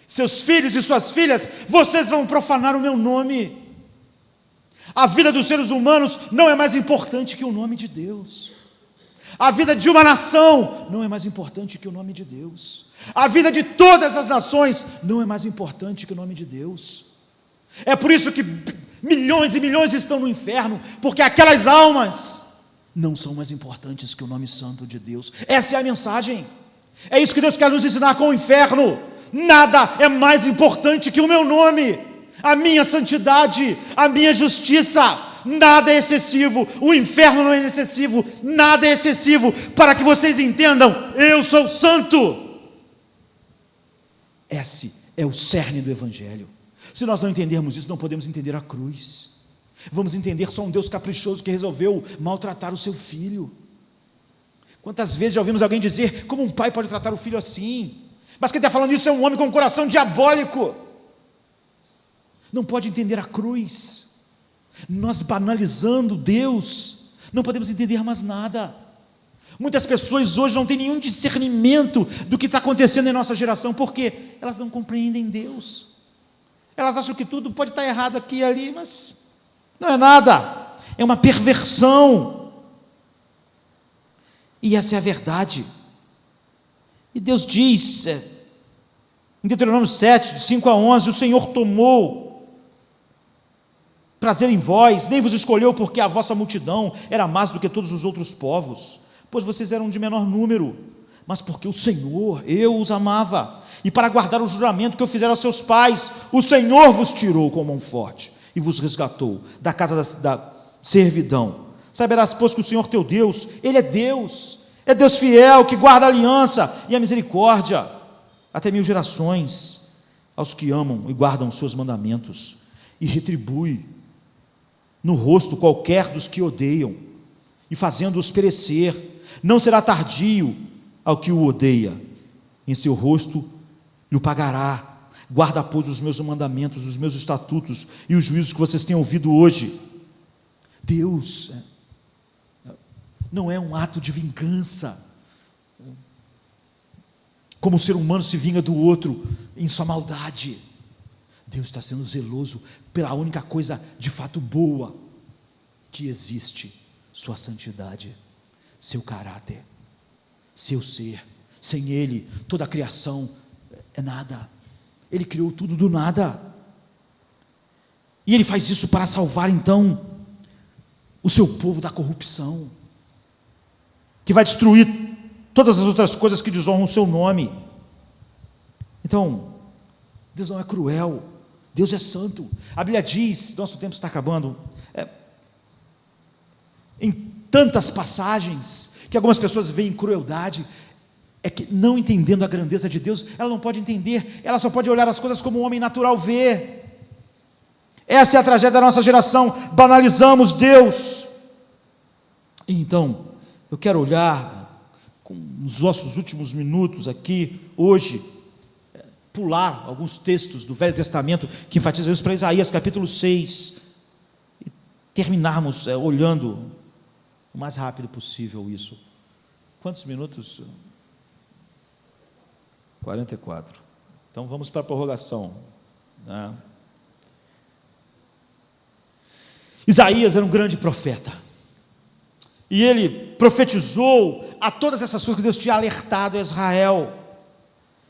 seus filhos e suas filhas, vocês vão profanar o meu nome. A vida dos seres humanos não é mais importante que o nome de Deus. A vida de uma nação não é mais importante que o nome de Deus. A vida de todas as nações não é mais importante que o nome de Deus. É por isso que milhões e milhões estão no inferno, porque aquelas almas não são mais importantes que o nome santo de Deus. Essa é a mensagem. É isso que Deus quer nos ensinar com o inferno. Nada é mais importante que o meu nome, a minha santidade, a minha justiça. Nada é excessivo, o inferno não é excessivo, nada é excessivo, para que vocês entendam: eu sou santo. Esse é o cerne do Evangelho. Se nós não entendermos isso, não podemos entender a cruz. Vamos entender só um Deus caprichoso que resolveu maltratar o seu filho. Quantas vezes já ouvimos alguém dizer: como um pai pode tratar o filho assim? Mas quem está falando isso é um homem com um coração diabólico. Não pode entender a cruz. Nós banalizando Deus, não podemos entender mais nada. Muitas pessoas hoje não têm nenhum discernimento do que está acontecendo em nossa geração, porque elas não compreendem Deus. Elas acham que tudo pode estar errado aqui e ali, mas não é nada, é uma perversão. E essa é a verdade. E Deus diz, em Deuteronômio 7, de 5 a 11, o Senhor tomou prazer em vós, nem vos escolheu porque a vossa multidão era mais do que todos os outros povos, pois vocês eram de menor número, mas porque o Senhor, eu os amava, e para guardar o juramento que eu fizera aos seus pais, o Senhor vos tirou com mão forte, e vos resgatou da casa da servidão. Saberás, pois, que o Senhor teu Deus, Ele é Deus fiel, que guarda a aliança e a misericórdia, até 1000 gerações, aos que amam e guardam os seus mandamentos, e retribui no rosto qualquer dos que odeiam, e fazendo-os perecer, não será tardio ao que o odeia, em seu rosto lhe pagará. Guarda, pois, os meus mandamentos, os meus estatutos e os juízos que vocês têm ouvido hoje. Deus não é um ato de vingança, como o ser humano se vinga do outro em sua maldade. Deus está sendo zeloso pela única coisa de fato boa que existe: sua santidade, seu caráter, seu ser. Sem Ele, toda a criação é nada. Ele criou tudo do nada, e Ele faz isso para salvar então o seu povo da corrupção, que vai destruir todas as outras coisas que desonram o seu nome. Então, Deus não é cruel, Deus é santo. A Bíblia diz, nosso tempo está acabando, em tantas passagens, que algumas pessoas veem crueldade, é que não entendendo a grandeza de Deus, ela não pode entender, ela só pode olhar as coisas como o homem natural vê. Essa é a tragédia da nossa geração, banalizamos Deus. E então, eu quero olhar, com os nossos últimos minutos aqui, hoje, pular alguns textos do Velho Testamento, que enfatizam isso, para Isaías capítulo 6, e terminarmos olhando o mais rápido possível isso. Quantos minutos? 44. Então vamos para a prorrogação, né? Isaías era um grande profeta, e ele profetizou a todas essas coisas que Deus tinha alertado a Israel.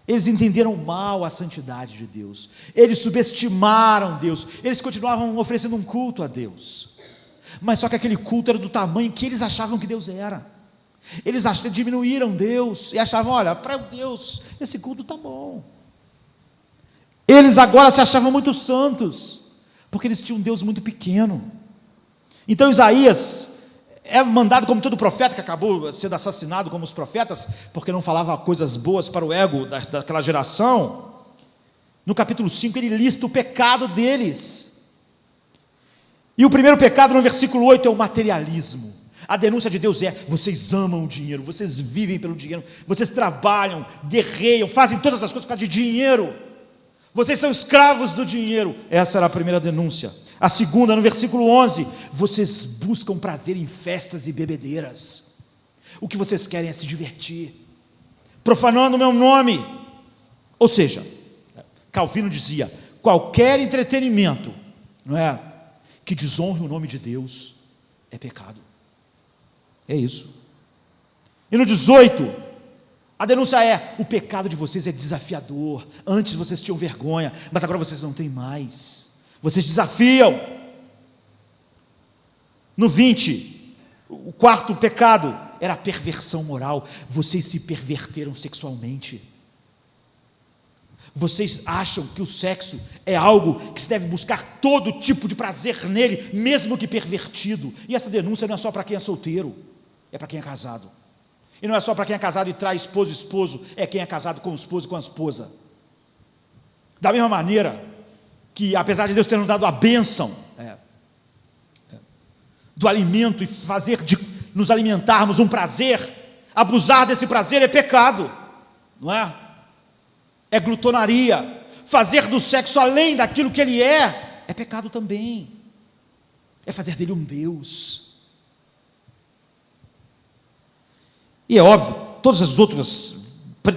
Eles entenderam mal a santidade de Deus, eles subestimaram Deus, eles continuavam oferecendo um culto a Deus, mas só que aquele culto era do tamanho que eles achavam que Deus era. Eles diminuíram Deus e achavam, olha, para Deus esse culto está bom. Eles agora se achavam muito santos, porque eles tinham um Deus muito pequeno. Então Isaías é mandado como todo profeta, que acabou sendo assassinado como os profetas, porque não falava coisas boas para o ego daquela geração. No capítulo 5 ele lista o pecado deles, e o primeiro pecado no versículo 8 é o materialismo. A denúncia de Deus é: vocês amam o dinheiro, vocês vivem pelo dinheiro, vocês trabalham, guerreiam, fazem todas as coisas por causa de dinheiro, vocês são escravos do dinheiro. Essa era a primeira denúncia. A segunda, no versículo 11: vocês buscam prazer em festas e bebedeiras, o que vocês querem é se divertir, profanando o meu nome. Ou seja, Calvino dizia: qualquer entretenimento, não é, que desonre o nome de Deus é pecado. É isso. E no 18, a denúncia é: o pecado de vocês é desafiador. Antes vocês tinham vergonha, mas agora vocês não têm mais. Vocês desafiam. No 20, o quarto pecado era a perversão moral. Vocês se perverteram sexualmente. Vocês acham que o sexo é algo que se deve buscar todo tipo de prazer nele, mesmo que pervertido. E essa denúncia não é só para quem é solteiro, é para quem é casado. E não é só para quem é casado e traz esposo e esposo, é quem é casado com o esposo e com a esposa. Da mesma maneira que, apesar de Deus ter nos dado a bênção do alimento e fazer de nos alimentarmos um prazer, abusar desse prazer é pecado, não é? É glutonaria. Fazer do sexo além daquilo que ele é pecado também. É fazer dele um Deus. E é óbvio, todas as outras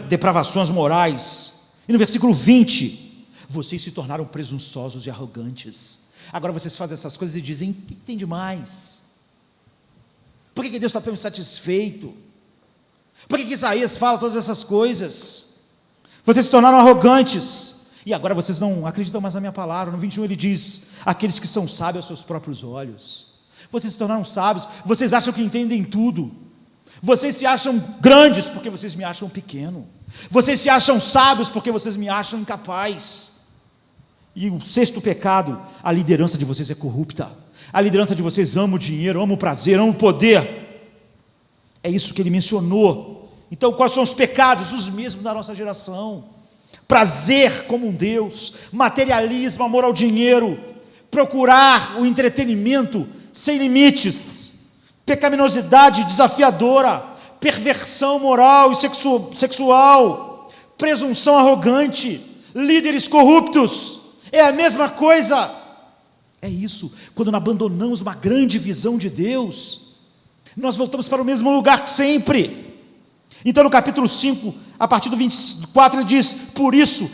depravações morais. E no versículo 20, vocês se tornaram presunçosos e arrogantes. Agora vocês fazem essas coisas e dizem: o que tem de mais? Por que Deus está tão insatisfeito? Por que Isaías fala todas essas coisas? Vocês se tornaram arrogantes. E agora vocês não acreditam mais na minha palavra. No 21 ele diz: aqueles que são sábios aos seus próprios olhos. Vocês se tornaram sábios, vocês acham que entendem tudo. Vocês se acham grandes porque vocês me acham pequeno. Vocês se acham sábios porque vocês me acham incapaz. E o sexto pecado: a liderança de vocês é corrupta. A liderança de vocês ama o dinheiro, ama o prazer, ama o poder. É isso que ele mencionou. Então, quais são os pecados? Os mesmos da nossa geração: prazer como um Deus, materialismo, amor ao dinheiro, procurar o entretenimento sem limites, pecaminosidade desafiadora, perversão moral e sexual, presunção arrogante, líderes corruptos. É a mesma coisa. É isso. Quando nós abandonamos uma grande visão de Deus, nós voltamos para o mesmo lugar que sempre. Então no capítulo 5, a partir do 24, ele diz: por isso,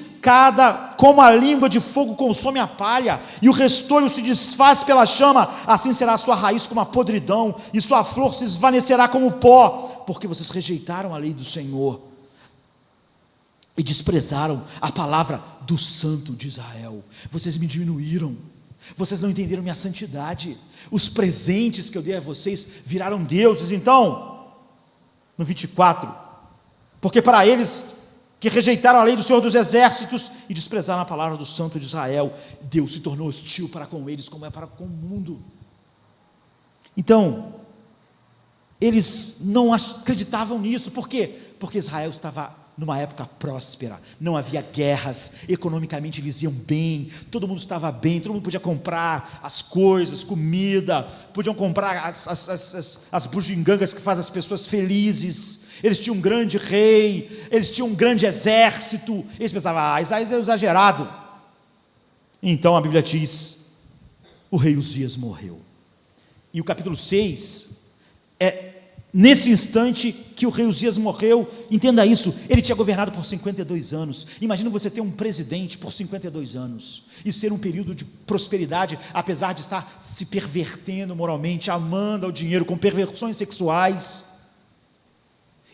como a língua de fogo consome a palha, e o restolho se desfaz pela chama, assim será a sua raiz como a podridão, e sua flor se esvanecerá como pó, porque vocês rejeitaram a lei do Senhor, e desprezaram a palavra do Santo de Israel. Vocês me diminuíram, vocês não entenderam minha santidade, os presentes que eu dei a vocês viraram deuses. Então, no 24, porque para eles que rejeitaram a lei do Senhor dos Exércitos e desprezaram a palavra do Santo de Israel, Deus se tornou hostil para com eles, como é para com o mundo. Então, eles não acreditavam nisso. Por quê? Porque Israel estava numa época próspera, não havia guerras, economicamente eles iam bem, todo mundo estava bem, todo mundo podia comprar as coisas, comida, podiam comprar as bugigangas que fazem as pessoas felizes. Eles tinham um grande rei, eles tinham um grande exército. Eles pensavam: Isaías é exagerado. Então a Bíblia diz: o rei Uzias morreu. E o capítulo 6 é nesse instante que o rei Uzias morreu. Entenda isso: ele tinha governado por 52 anos. Imagina você ter um presidente por 52 anos e ser um período de prosperidade, apesar de estar se pervertendo moralmente, amando ao dinheiro, com perversões sexuais.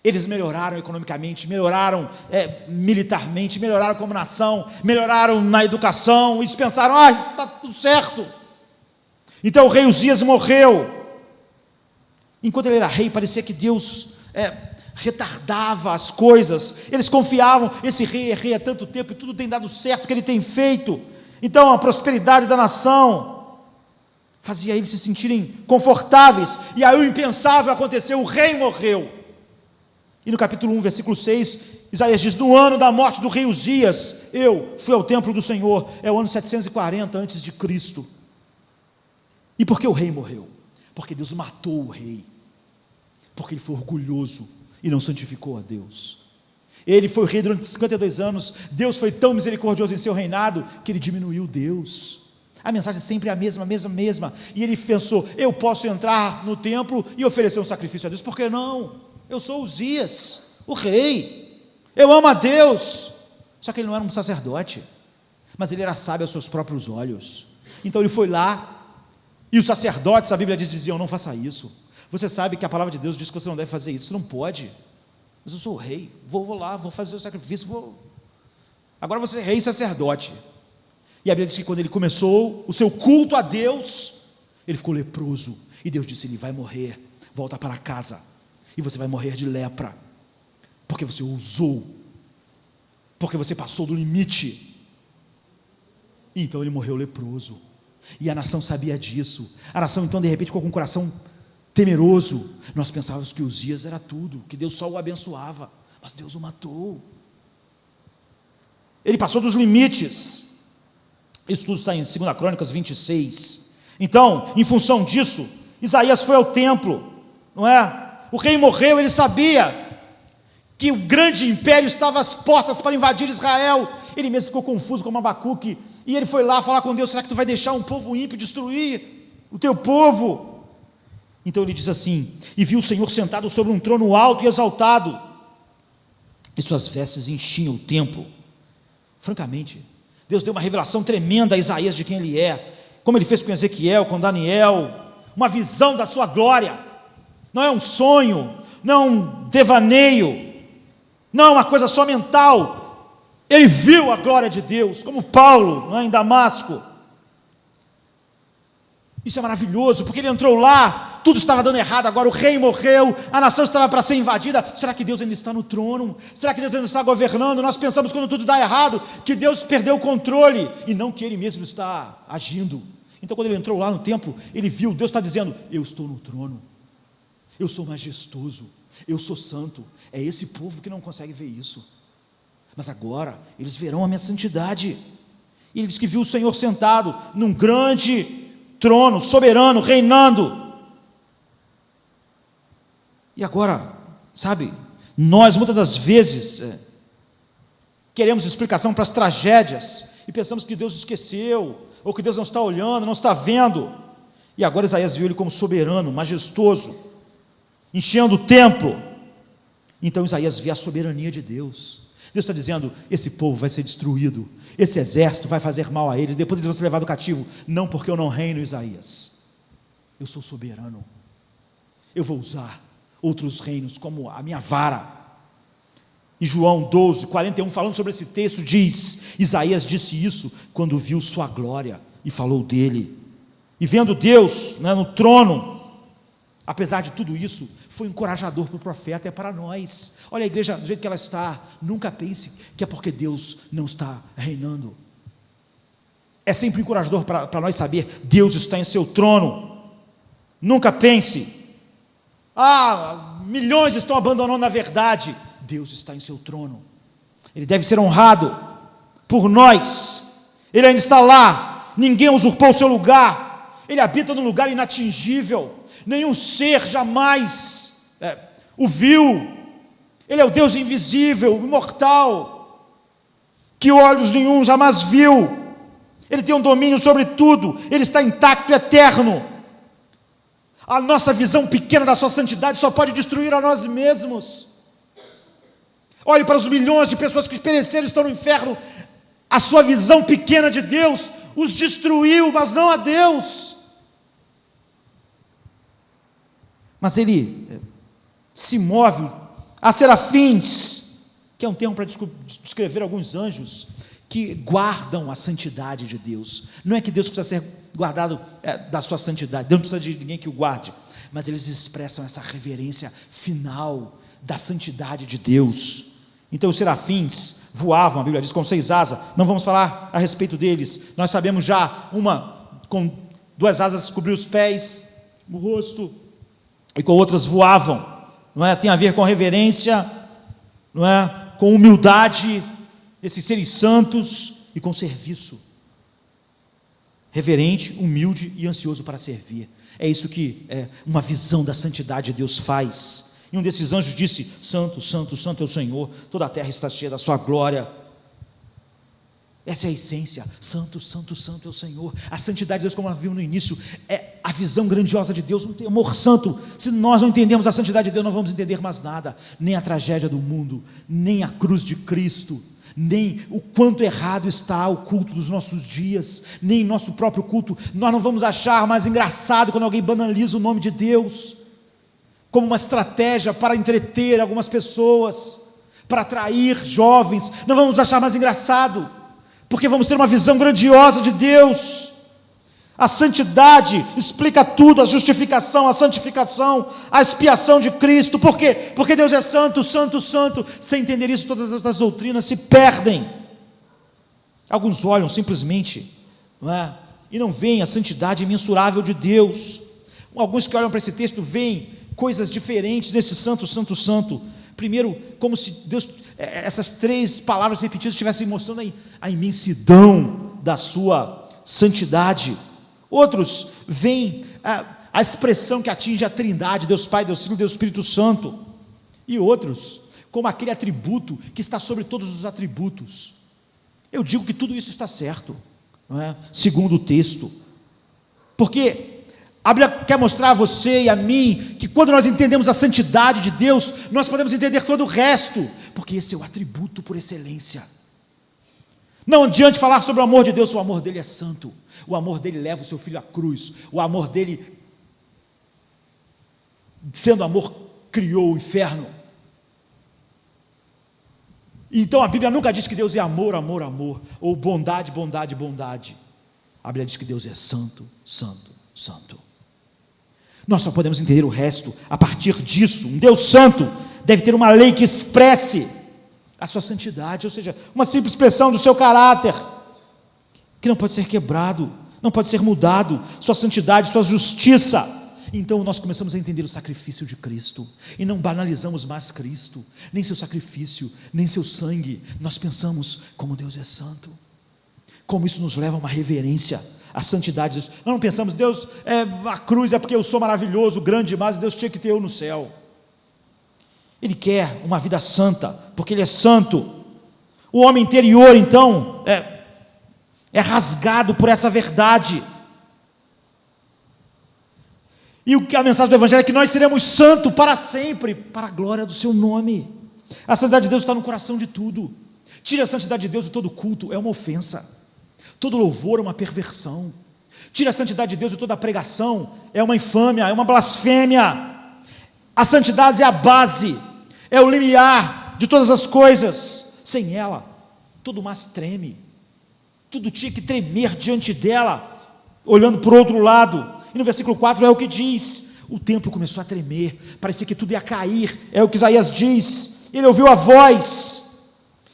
Eles melhoraram economicamente, melhoraram militarmente, melhoraram como nação, melhoraram na educação. Eles pensaram: está tudo certo. Então o rei Uzias morreu. Enquanto ele era rei, parecia que Deus retardava as coisas. Eles confiavam: esse rei é rei há tanto tempo e tudo tem dado certo, que ele tem feito. Então a prosperidade da nação fazia eles se sentirem confortáveis. E aí o impensável aconteceu: o rei morreu. E no capítulo 1, versículo 6, Isaías diz: no ano da morte do rei Uzias, eu fui ao templo do Senhor. É o ano 740 antes de Cristo. E por que o rei morreu? Porque Deus matou o rei, porque ele foi orgulhoso e não santificou a Deus. Ele foi rei durante 52 anos, Deus foi tão misericordioso em seu reinado, que ele diminuiu Deus. A mensagem sempre é a mesma, e ele pensou: eu posso entrar no templo e oferecer um sacrifício a Deus, por que não? Eu sou Uzias, o rei, eu amo a Deus. Só que ele não era um sacerdote, mas ele era sábio aos seus próprios olhos. Então ele foi lá, e os sacerdotes, a Bíblia diziam: não faça isso. Você sabe que a palavra de Deus diz que você não deve fazer isso, você não pode. Mas eu sou o rei, vou lá, vou fazer o sacrifício, agora você é rei e sacerdote. E a Bíblia diz que quando ele começou o seu culto a Deus, ele ficou leproso, e Deus disse: ele vai morrer, volta para casa, e você vai morrer de lepra, porque você ousou, porque você passou do limite. E então ele morreu leproso. E a nação sabia disso. A nação então de repente ficou com o coração temeroso. Nós pensávamos que Uzias era tudo, que Deus só o abençoava, mas Deus o matou. Ele passou dos limites. Isso tudo está em 2 Crônicas 26. Então, em função disso, Isaías foi ao templo, não é? O rei morreu, ele sabia que o grande império estava às portas para invadir Israel. Ele mesmo ficou confuso como Abacuque, e ele foi lá falar com Deus: será que tu vai deixar um povo ímpio destruir o teu povo? Então ele diz assim: e viu o Senhor sentado sobre um trono alto e exaltado, e suas vestes enchiam o templo. Francamente, Deus deu uma revelação tremenda a Isaías de quem ele é, como ele fez com Ezequiel, com Daniel, uma visão da sua glória. Não é um sonho, não é um devaneio, não é uma coisa só mental. Ele viu a glória de Deus, como Paulo, em Damasco. Isso é maravilhoso, porque ele entrou lá, tudo estava dando errado, agora o rei morreu, a nação estava para ser invadida. Será que Deus ainda está no trono? Será que Deus ainda está governando? Nós pensamos, quando tudo dá errado, que Deus perdeu o controle, e não que Ele mesmo está agindo. Então, quando ele entrou lá no templo, ele viu, Deus está dizendo: eu estou no trono, eu sou majestoso, eu sou santo. É esse povo que não consegue ver isso, mas agora eles verão a minha santidade. E ele diz que viu o Senhor sentado num grande trono, soberano, reinando. E agora, sabe, nós muitas das vezes queremos explicação para as tragédias, e pensamos que Deus esqueceu, ou que Deus não está olhando, não está vendo. E agora Isaías viu ele como soberano, majestoso, enchendo o templo. Então Isaías vê a soberania de Deus. Deus está dizendo: esse povo vai ser destruído, esse exército vai fazer mal a eles, depois eles vão ser levados cativo. Não porque eu não reino, Isaías, eu sou soberano, eu vou usar outros reinos como a minha vara. E João 12, 41, falando sobre esse texto, diz: Isaías disse isso quando viu sua glória e falou dele. E vendo Deus no trono, apesar de tudo isso, foi encorajador para o profeta e para nós. Olha a igreja do jeito que ela está. Nunca pense que é porque Deus não está reinando. É sempre encorajador para nós saber: Deus está em seu trono. Nunca pense: milhões estão abandonando a verdade. Deus está em seu trono. Ele deve ser honrado por nós. Ele ainda está lá, ninguém usurpou o seu lugar. Ele habita num lugar inatingível, nenhum ser jamais o viu. Ele é o Deus invisível, imortal, que olhos nenhum jamais viu. Ele tem um domínio sobre tudo, ele está intacto e eterno. A nossa visão pequena da sua santidade só pode destruir a nós mesmos. Olhe para os milhões de pessoas que pereceram e estão no inferno. A sua visão pequena de Deus os destruiu, mas não a Deus. Mas ele se move a serafins, que é um termo para descrever alguns anjos que guardam a santidade de Deus. Não é que Deus precisa ser guardado da sua santidade, Deus não precisa de ninguém que o guarde, mas eles expressam essa reverência final da santidade de Deus. Então os serafins voavam, a Bíblia diz, com 6 asas. Não vamos falar a respeito deles, nós sabemos já. Uma com 2 asas cobriu os pés, o rosto, e com outras voavam, não é? Tem a ver com reverência, não é? Com humildade, esses seres santos, e com serviço, reverente, humilde e ansioso para servir. É isso que uma visão da santidade de Deus faz. E um desses anjos disse: santo, santo, santo é o Senhor, toda a terra está cheia da sua glória. Essa é a essência: santo, santo, santo é o Senhor. A santidade de Deus, como nós vimos no início, é a visão grandiosa de Deus, um temor santo. Se nós não entendemos a santidade de Deus, não vamos entender mais nada, nem a tragédia do mundo, nem a cruz de Cristo, nem o quanto errado está o culto dos nossos dias, nem nosso próprio culto. Nós não vamos achar mais engraçado quando alguém banaliza o nome de Deus, como uma estratégia para entreter algumas pessoas, para atrair jovens. Não vamos achar mais engraçado, porque vamos ter uma visão grandiosa de Deus. A santidade explica tudo: a justificação, a santificação, a expiação de Cristo. Por quê? Porque Deus é santo, santo, santo. Sem entender isso, todas as outras doutrinas se perdem. Alguns olham simplesmente, não é? E não veem a santidade imensurável de Deus. Alguns que olham para esse texto veem coisas diferentes nesse santo, santo, santo. Primeiro, como se Deus, essas 3 palavras repetidas estivessem mostrando a imensidão da sua santidade. Outros veem a expressão que atinge a Trindade, Deus Pai, Deus Filho, Deus Espírito Santo. E outros como aquele atributo que está sobre todos os atributos. Eu digo que tudo isso está certo, não é? Segundo o texto, porque a Bíblia quer mostrar a você e a mim que quando nós entendemos a santidade de Deus, nós podemos entender todo o resto, porque esse é o atributo por excelência. Não adianta falar sobre o amor de Deus, o amor dele é santo, o amor dele leva o seu filho à cruz, o amor dele, sendo amor, criou o inferno. Então a Bíblia nunca diz que Deus é amor, amor, amor, ou bondade, bondade, bondade. A Bíblia diz que Deus é santo, santo, santo. Nós só podemos entender o resto a partir disso. Um Deus santo deve ter uma lei que expresse a sua santidade, ou seja, uma simples expressão do seu caráter, que não pode ser quebrado, não pode ser mudado, sua santidade, sua justiça. Então nós começamos a entender o sacrifício de Cristo, e não banalizamos mais Cristo, nem seu sacrifício, nem seu sangue. Nós pensamos como Deus é santo, como isso nos leva a uma reverência à santidade de Deus. Nós não pensamos, Deus, a cruz é porque eu sou maravilhoso, grande demais, Deus tinha que ter eu no céu. Ele quer uma vida santa, porque Ele é santo. O homem interior, então, é rasgado por essa verdade. E a mensagem do Evangelho é que nós seremos santos para sempre, para a glória do seu nome. A santidade de Deus está no coração de tudo. Tire a santidade de Deus de todo culto, é uma ofensa. Todo louvor é uma perversão. Tire a santidade de Deus de toda pregação, é uma infâmia, é uma blasfêmia. A santidade é a base, é o limiar de todas as coisas. Sem ela, todo mas treme. Tudo tinha que tremer diante dela, olhando para o outro lado. E no versículo 4 é o que diz: o templo começou a tremer, parecia que tudo ia cair. É o que Isaías diz. Ele ouviu a voz,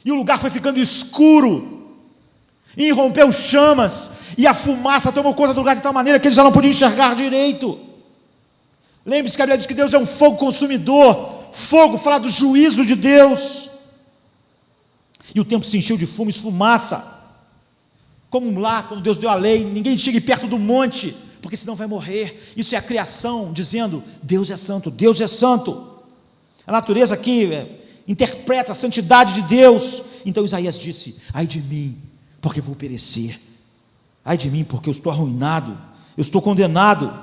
e o lugar foi ficando escuro, e irrompeu chamas, e a fumaça tomou conta do lugar de tal maneira que ele já não podia enxergar direito. Lembre-se que a Bíblia diz que Deus é um fogo consumidor. Fogo fala do juízo de Deus. E o templo se encheu de fumo e fumaça, como lá, quando Deus deu a lei: ninguém chegue perto do monte, porque senão vai morrer. Isso é a criação dizendo: Deus é santo, Deus é santo. A natureza aqui interpreta a santidade de Deus. Então Isaías disse: ai de mim, porque vou perecer. Ai de mim, porque eu estou arruinado, eu estou condenado,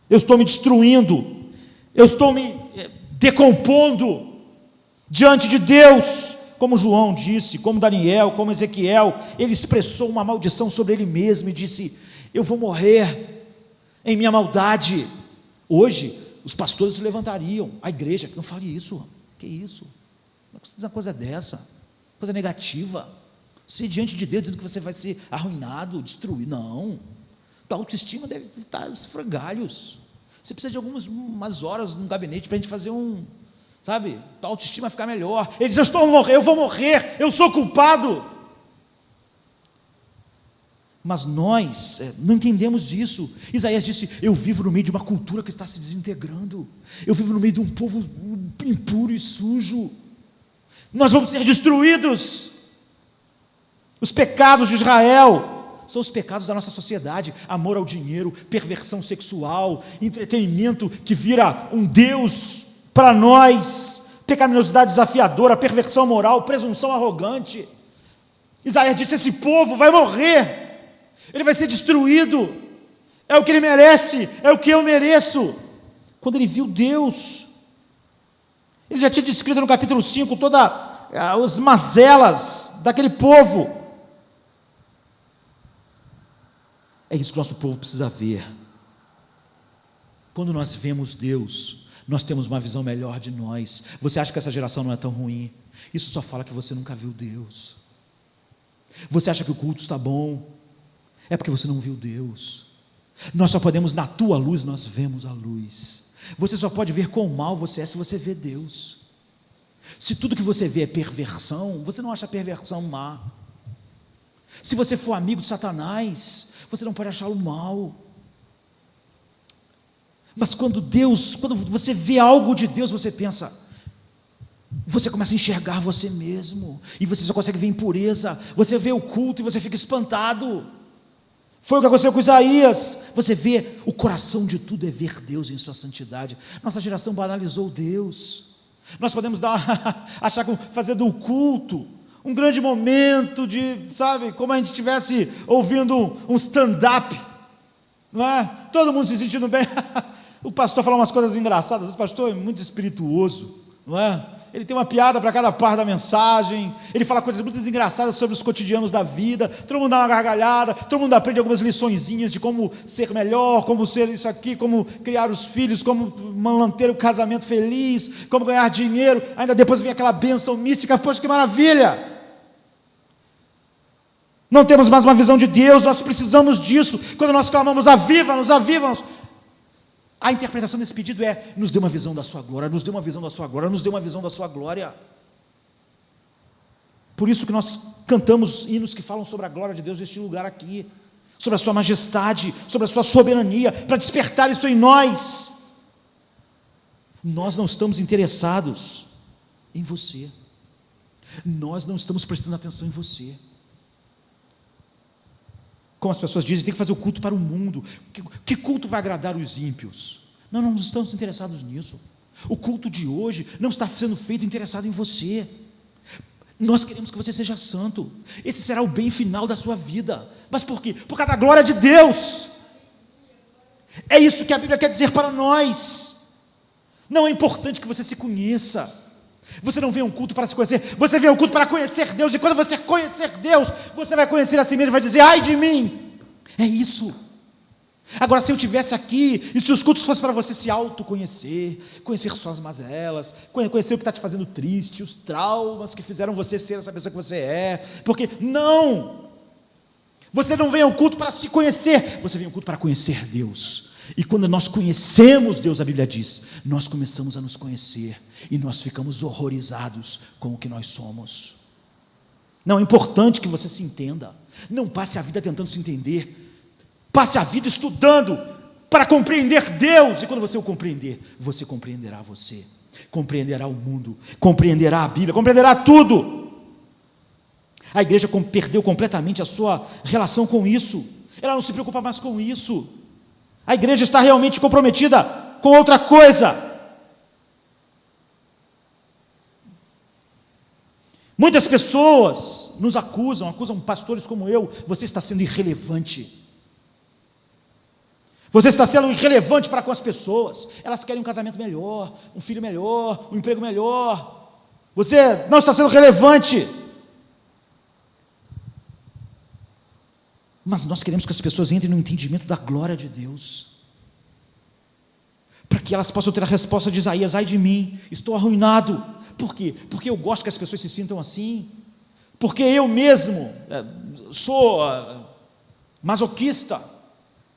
eu estou me destruindo, eu estou me decompondo diante de Deus. Como João disse, como Daniel, como Ezequiel, ele expressou uma maldição sobre ele mesmo e disse: eu vou morrer em minha maldade. Hoje, os pastores se levantariam, a igreja: não fale isso, que isso? Não precisa dizer uma coisa dessa, coisa negativa. Se diante de Deus dizendo que você vai ser arruinado, destruído, não. Tua autoestima deve estar os frangalhos. Você precisa de umas horas no gabinete para a gente fazer sabe, tua autoestima vai ficar melhor. Ele diz: eu vou morrer, eu sou culpado. Mas nós não entendemos isso. Isaías disse: eu vivo no meio de uma cultura que está se desintegrando, eu vivo no meio de um povo impuro e sujo, nós vamos ser destruídos. Os pecados de Israel são os pecados da nossa sociedade: amor ao dinheiro, perversão sexual, entretenimento que vira um Deus para nós, pecaminosidade desafiadora, perversão moral, presunção arrogante. Isaías disse: esse povo vai morrer, ele vai ser destruído, é o que ele merece, é o que eu mereço. Quando ele viu Deus, ele já tinha descrito no capítulo 5 todas as mazelas daquele povo. É isso que o nosso povo precisa ver. Quando nós vemos Deus, nós temos uma visão melhor de nós. Você acha que essa geração não é tão ruim? Isso só fala que você nunca viu Deus. Você acha que o culto está bom? É porque você não viu Deus. Nós só podemos, na tua luz, nós vemos a luz. Você só pode ver quão mal você é se você vê Deus. Se tudo que você vê é perversão, você não acha a perversão má. Se você for amigo de Satanás, você não pode achá-lo mal. Mas quando você vê algo de Deus, você pensa, você começa a enxergar você mesmo, e você só consegue ver impureza. Você vê o culto e você fica espantado. Foi o que aconteceu com Isaías. Você vê, o coração de tudo é ver Deus em sua santidade. Nossa geração banalizou Deus. Nós podemos achar que fazer do culto um grande momento de, sabe, como a gente estivesse ouvindo um stand-up, não é? Todo mundo se sentindo bem. O pastor fala umas coisas engraçadas, o pastor é muito espirituoso, não é? ele tem uma piada para cada parte da mensagem, ele fala coisas muito engraçadas sobre os cotidianos da vida, todo mundo dá uma gargalhada, todo mundo aprende algumas liçõezinhas de como ser melhor, como ser isso aqui, como criar os filhos, como manter o casamento feliz, como ganhar dinheiro, ainda depois vem aquela bênção mística, poxa, que maravilha! Não temos mais uma visão de Deus, nós precisamos disso. Quando nós clamamos, aviva-nos, aviva-nos. A interpretação desse pedido é: nos dê uma visão da sua glória, nos dê uma visão da sua glória, nos dê uma visão da sua glória. Por isso que nós cantamos hinos que falam sobre a glória de Deus neste lugar aqui, sobre a sua majestade, sobre a sua soberania, para despertar isso em nós. Nós não estamos interessados em você, nós não estamos prestando atenção em você. Como as pessoas dizem, tem que fazer o culto para o mundo. Que culto vai agradar os ímpios? Não estamos interessados nisso. O culto de hoje não está sendo feito interessado em você. Nós queremos que você seja santo. Esse será o bem final da sua vida. Mas por quê? Por causa da glória de Deus. É isso que a Bíblia quer dizer para nós. Não é importante que você se conheça. Você não vem a um culto para se conhecer, você vem a um culto para conhecer Deus, e quando você conhecer Deus, você vai conhecer a si mesmo e vai dizer: ai de mim. É isso. Agora, se eu estivesse aqui, e se os cultos fossem para você se autoconhecer, conhecer suas mazelas, conhecer o que está te fazendo triste, os traumas que fizeram você ser essa pessoa que você é, porque não, você não vem ao culto para se conhecer, você vem ao culto para conhecer Deus. E quando nós conhecemos Deus, a Bíblia diz, nós começamos a nos conhecer, e nós ficamos horrorizados com o que nós somos. Não, é importante que você se entenda, não passe a vida tentando se entender, passe a vida estudando para compreender Deus, e quando você o compreender, você compreenderá você, compreenderá o mundo, compreenderá a Bíblia, compreenderá tudo. A igreja perdeu completamente a sua relação com isso, ela não se preocupa mais com isso. A igreja está realmente comprometida com outra coisa. Muitas pessoas nos acusam pastores como eu: você está sendo irrelevante. Você está sendo irrelevante para com as pessoas. Elas querem um casamento melhor, um filho melhor, um emprego melhor. Você não está sendo relevante. Mas nós queremos que as pessoas entrem no entendimento da glória de Deus, para que elas possam ter a resposta de Isaías: ai de mim, estou arruinado. Por quê? Porque eu gosto que as pessoas se sintam assim, porque eu mesmo sou masoquista.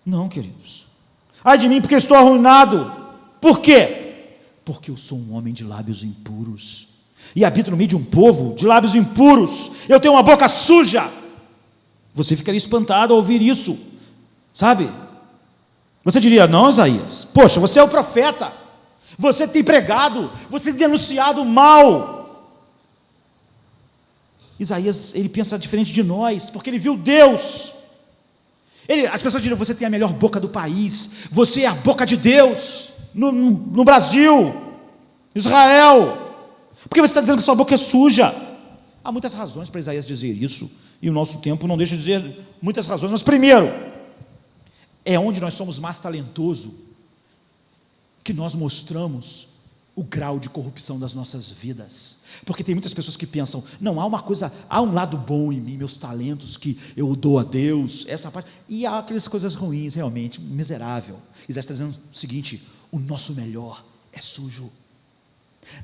Não, queridos, ai de mim porque estou arruinado. Por quê? Porque eu sou um homem de lábios impuros, e habito no meio de um povo de lábios impuros, eu tenho uma boca suja. Você ficaria espantado ao ouvir isso, sabe? Você diria: não, Isaías, poxa, você é o profeta, você tem pregado, você tem denunciado o mal. Isaías, ele pensa diferente de nós, porque ele viu Deus. As pessoas diriam: você tem a melhor boca do país, você é a boca de Deus, no Brasil, Israel, porque você está dizendo que sua boca é suja? Há muitas razões para Isaías dizer isso, e o nosso tempo não deixa de dizer muitas razões, mas primeiro, é onde nós somos mais talentosos que nós mostramos o grau de corrupção das nossas vidas, porque tem muitas pessoas que pensam: não, há um lado bom em mim, meus talentos que eu dou a Deus, essa parte, e há aquelas coisas ruins, realmente, miserável. Isaías está dizendo o seguinte: o nosso melhor é sujo.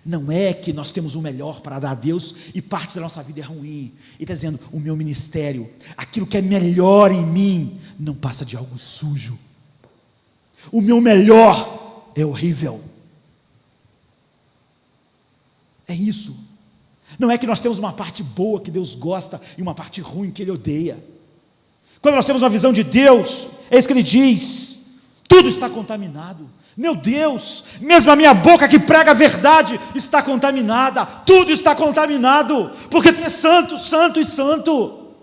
Não é que nós temos o melhor para dar a Deus e parte da nossa vida é ruim. Ele está dizendo: o meu ministério, aquilo que é melhor em mim, não passa de algo sujo. O meu melhor é horrível. É isso. Não é que nós temos uma parte boa que Deus gosta e uma parte ruim que Ele odeia. Quando nós temos uma visão de Deus, é isso que Ele diz: tudo está contaminado. Meu Deus, mesmo a minha boca que prega a verdade está contaminada, tudo está contaminado, porque tu és santo, santo e santo.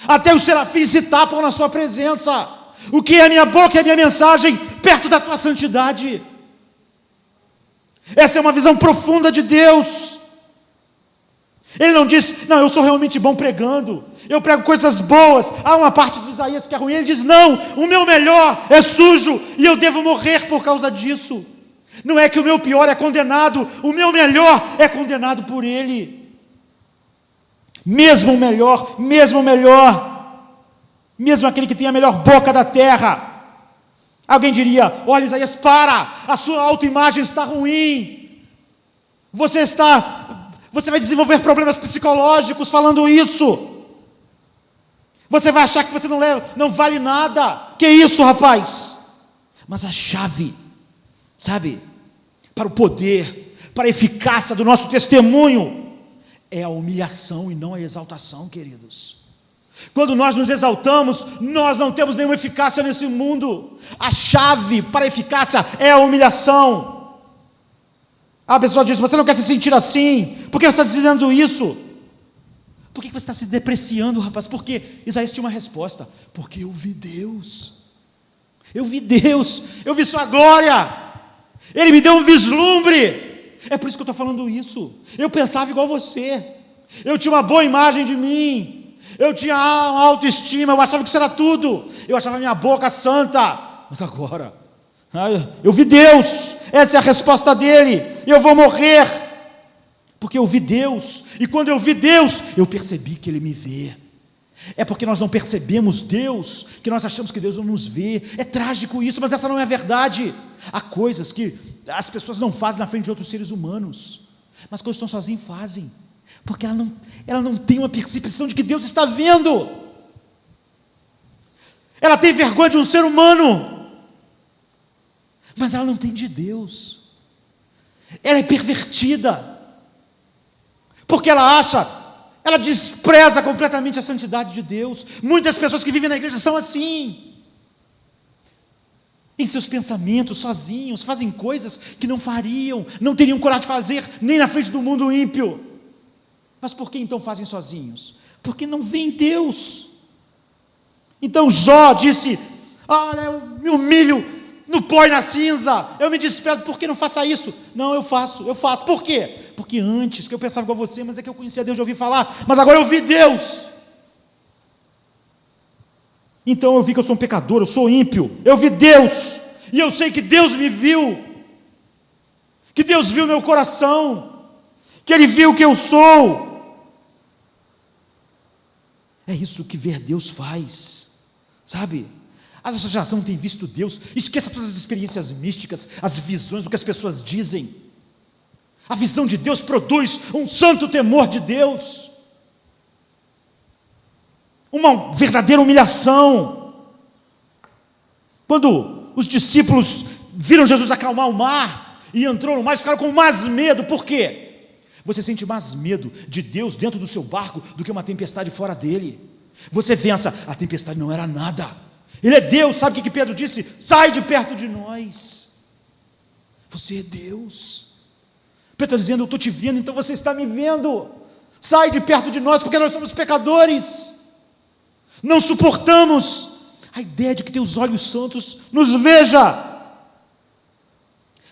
Até os serafins se tapam na sua presença. O que é a minha boca e a minha mensagem perto da tua santidade? Essa é uma visão profunda de Deus. Ele não diz: não, eu sou realmente bom pregando, eu prego coisas boas. Há uma parte de Isaías que é ruim. Ele diz: não, o meu melhor é sujo e eu devo morrer por causa disso. Não é que o meu pior é condenado, o meu melhor é condenado por Ele. Mesmo o melhor, mesmo aquele que tem a melhor boca da terra. Alguém diria: olha, Isaías, a sua autoimagem está ruim. Você vai desenvolver problemas psicológicos falando isso. Você vai achar que você não vale nada. Que isso, rapaz? Mas a chave, sabe, para o poder, para a eficácia do nosso testemunho, é a humilhação e não a exaltação, queridos. Quando nós nos exaltamos, nós não temos nenhuma eficácia nesse mundo. A chave para a eficácia é a humilhação. A pessoa diz: você não quer se sentir assim? Por que você está dizendo isso? Por que você está se depreciando, rapaz? Porque Isaías tinha uma resposta: porque eu vi Deus. Eu vi Deus, eu vi sua glória. Ele me deu um vislumbre. É por isso que eu estou falando isso. Eu pensava igual você. Eu tinha uma boa imagem de mim. Eu tinha uma autoestima. Eu achava que isso era tudo. Eu achava minha boca santa. Mas agora, eu vi Deus. Essa é a resposta dele. Eu vou morrer porque eu vi Deus. E quando eu vi Deus, eu percebi que Ele me vê. É porque nós não percebemos Deus que nós achamos que Deus não nos vê. É trágico isso, mas essa não é a verdade. Há coisas que as pessoas não fazem na frente de outros seres humanos, mas quando estão sozinhos fazem, porque ela não tem uma percepção de que Deus está vendo. Ela tem vergonha de um ser humano, mas ela não tem de Deus. Ela é pervertida, porque ela despreza completamente a santidade de Deus. Muitas pessoas que vivem na igreja são assim. Em seus pensamentos, sozinhos, fazem coisas que não fariam, não teriam coragem de fazer, nem na frente do mundo ímpio. Mas por que então fazem sozinhos? Porque não veem Deus. Então Jó disse: olha, eu me humilho no pó e na cinza, eu me desprezo. Por que não faça isso? Não, eu faço. Por quê? Porque antes, que eu pensava igual você, mas é que eu conhecia Deus, já ouvi falar, mas agora eu vi Deus. Então eu vi que eu sou um pecador, eu sou ímpio, eu vi Deus, e eu sei que Deus me viu, que Deus viu meu coração, que Ele viu o que eu sou. É isso que ver Deus faz, sabe? A nossa geração não tem visto Deus. Esqueça todas as experiências místicas, as visões, o que as pessoas dizem. A visão de Deus produz um santo temor de Deus, uma verdadeira humilhação. Quando os discípulos viram Jesus acalmar o mar e entrou no mar, eles ficaram com mais medo. Por quê? Você sente mais medo de Deus dentro do seu barco do que uma tempestade fora dele. Você pensa: a tempestade não era nada, Ele é Deus. Sabe o que Pedro disse? Sai de perto de nós. Você é Deus. Pedro está dizendo: eu estou te vendo, então você está me vendo. Sai de perto de nós, porque nós somos pecadores. Não suportamos a ideia de que teus olhos santos nos veja.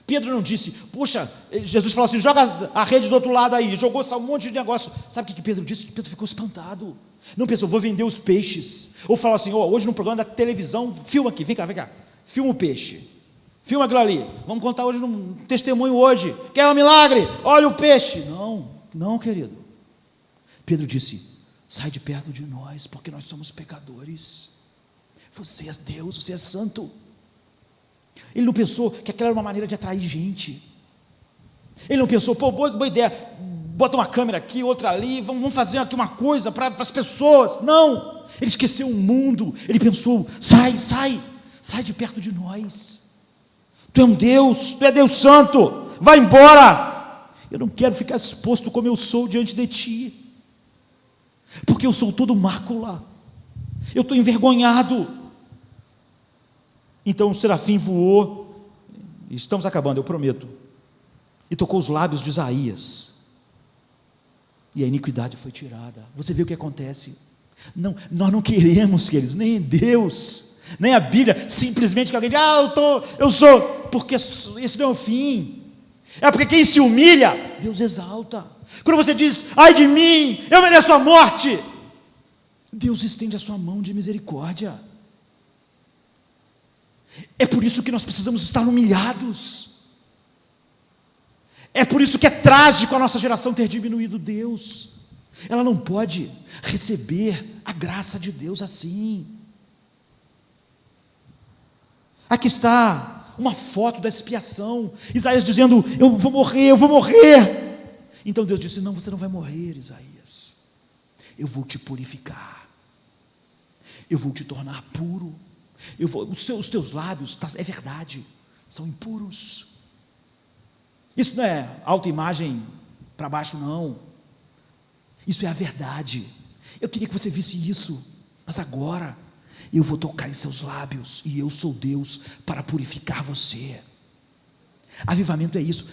Pedro não disse: poxa, Jesus falou assim: joga a rede do outro lado aí, jogou um monte de negócio. Sabe o que Pedro disse? Pedro ficou espantado. Não pensou: vou vender os peixes. Ou falou assim: hoje no programa da televisão, filma aqui, vem cá, filma o peixe, filma aquilo ali, vamos contar hoje um testemunho hoje, quer um milagre? Olha o peixe. Não, querido. Pedro disse: sai de perto de nós, porque nós somos pecadores. Você é Deus, você é santo. Ele não pensou que aquela era uma maneira de atrair gente. Ele não pensou: boa ideia, bota uma câmera aqui, outra ali, vamos fazer aqui uma coisa para as pessoas. Não, ele esqueceu o mundo. Ele pensou: sai de perto de nós. Tu é um Deus, tu é Deus santo, vai embora. Eu não quero ficar exposto como eu sou diante de ti, porque eu sou todo mácula, eu estou envergonhado. Então o serafim voou, estamos acabando, eu prometo, e tocou os lábios de Isaías, e a iniquidade foi tirada. Você vê o que acontece? Não, nós não queremos, queridos, nem Deus, nem a Bíblia, simplesmente que alguém diz: eu sou, porque esse não é o fim. É porque quem se humilha, Deus exalta. Quando você diz: ai de mim, eu mereço a morte, Deus estende a sua mão de misericórdia. É por isso que nós precisamos estar humilhados. É por isso que é trágico a nossa geração ter diminuído Deus. Ela não pode receber a graça de Deus assim. Aqui está uma foto da expiação, Isaías dizendo, eu vou morrer. Então Deus disse, não, você não vai morrer, Isaías, eu vou te purificar, eu vou te tornar puro, os teus lábios, é verdade, são impuros. Isso não é autoimagem para baixo, não, isso é a verdade. Eu queria que você visse isso, mas agora eu vou tocar em seus lábios, e eu sou Deus para purificar você. Avivamento é isso.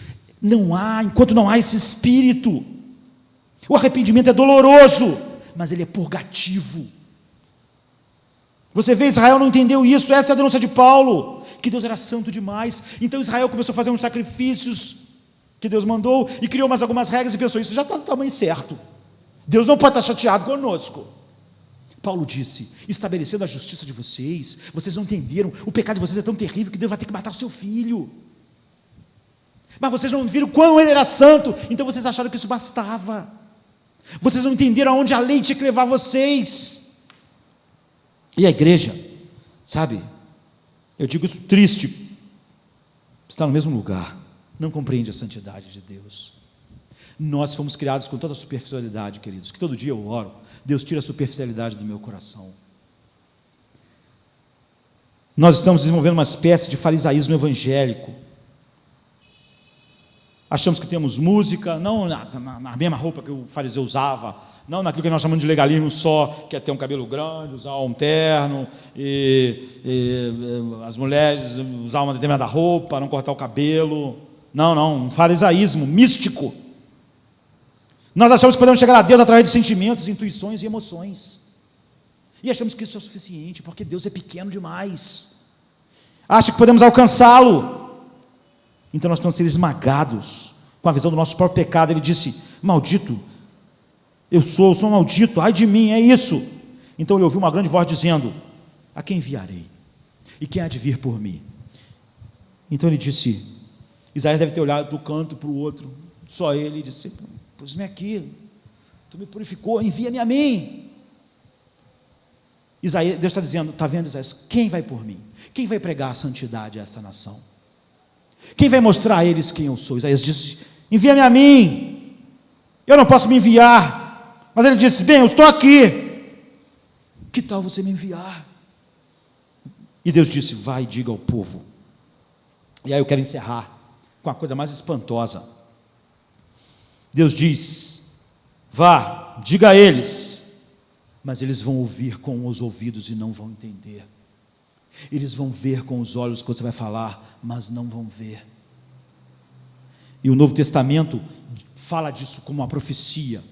Enquanto não há esse espírito, o arrependimento é doloroso, mas ele é purgativo. Você vê, Israel não entendeu isso. Essa é a denúncia de Paulo, que Deus era santo demais. Então Israel começou a fazer uns sacrifícios que Deus mandou, e criou mais algumas regras, e pensou, isso já está no tamanho certo, Deus não pode estar chateado conosco. Paulo disse, estabelecendo a justiça de vocês, vocês não entenderam, o pecado de vocês é tão terrível que Deus vai ter que matar o seu filho, mas vocês não viram quão ele era santo, então vocês acharam que isso bastava, vocês não entenderam aonde a lei tinha que levar vocês. E a igreja, sabe, eu digo isso triste, está no mesmo lugar, não compreende a santidade de Deus. Nós fomos criados com toda a superficialidade, queridos, que todo dia eu oro, Deus tira a superficialidade do meu coração. Nós estamos desenvolvendo uma espécie de farisaísmo evangélico. Achamos que temos música, não na mesma roupa que o fariseu usava, não naquilo que nós chamamos de legalismo só, que é ter um cabelo grande, usar um terno, e as mulheres usar uma determinada roupa, não cortar o cabelo. Não, um farisaísmo místico. Nós achamos que podemos chegar a Deus através de sentimentos, intuições e emoções, e achamos que isso é o suficiente, porque Deus é pequeno demais, acha que podemos alcançá-lo. Então nós estamos sendo esmagados com a visão do nosso próprio pecado. Ele disse, maldito, eu sou maldito, ai de mim, é isso. Então ele ouviu uma grande voz dizendo, a quem enviarei? E quem há de vir por mim? Então ele disse, Isaías deve ter olhado para o canto, para o outro, só ele, e disse, pus-me aqui, tu me purificou, envia-me a mim. Isaías, Deus está dizendo, está vendo, Isaías, quem vai por mim? Quem vai pregar a santidade a essa nação? Quem vai mostrar a eles quem eu sou? Isaías disse, envia-me a mim, eu não posso me enviar, mas ele disse, bem, eu estou aqui, que tal você me enviar? E Deus disse, vai e diga ao povo. E aí eu quero encerrar com a coisa mais espantosa. Deus diz, vá, diga a eles, mas eles vão ouvir com os ouvidos e não vão entender, eles vão ver com os olhos que você vai falar, mas não vão ver. E o Novo Testamento fala disso como uma profecia,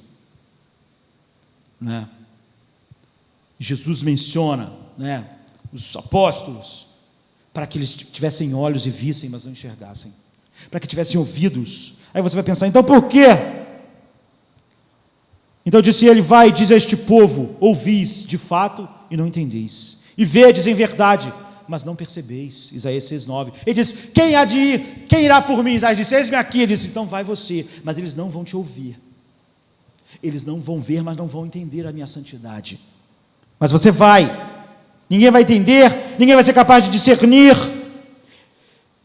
né? Jesus menciona, né, os apóstolos, para que eles tivessem olhos e vissem, mas não enxergassem, para que tivessem ouvidos. Aí você vai pensar, então por quê? Então disse ele, vai e diz a este povo, ouvis de fato e não entendeis, e vedes em verdade, mas não percebeis. Isaías 6,9, ele diz, quem há de ir? Quem irá por mim? Isaías disse, eis-me aqui. Ele disse, então vai você, mas eles não vão te ouvir, eles não vão ver, mas não vão entender a minha santidade, mas você vai, ninguém vai entender, ninguém vai ser capaz de discernir.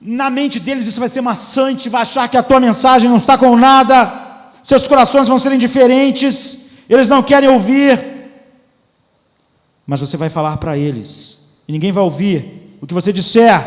Na mente deles isso vai ser maçante, vai achar que a tua mensagem não está com nada, seus corações vão ser indiferentes, eles não querem ouvir, mas você vai falar para eles, e ninguém vai ouvir o que você disser.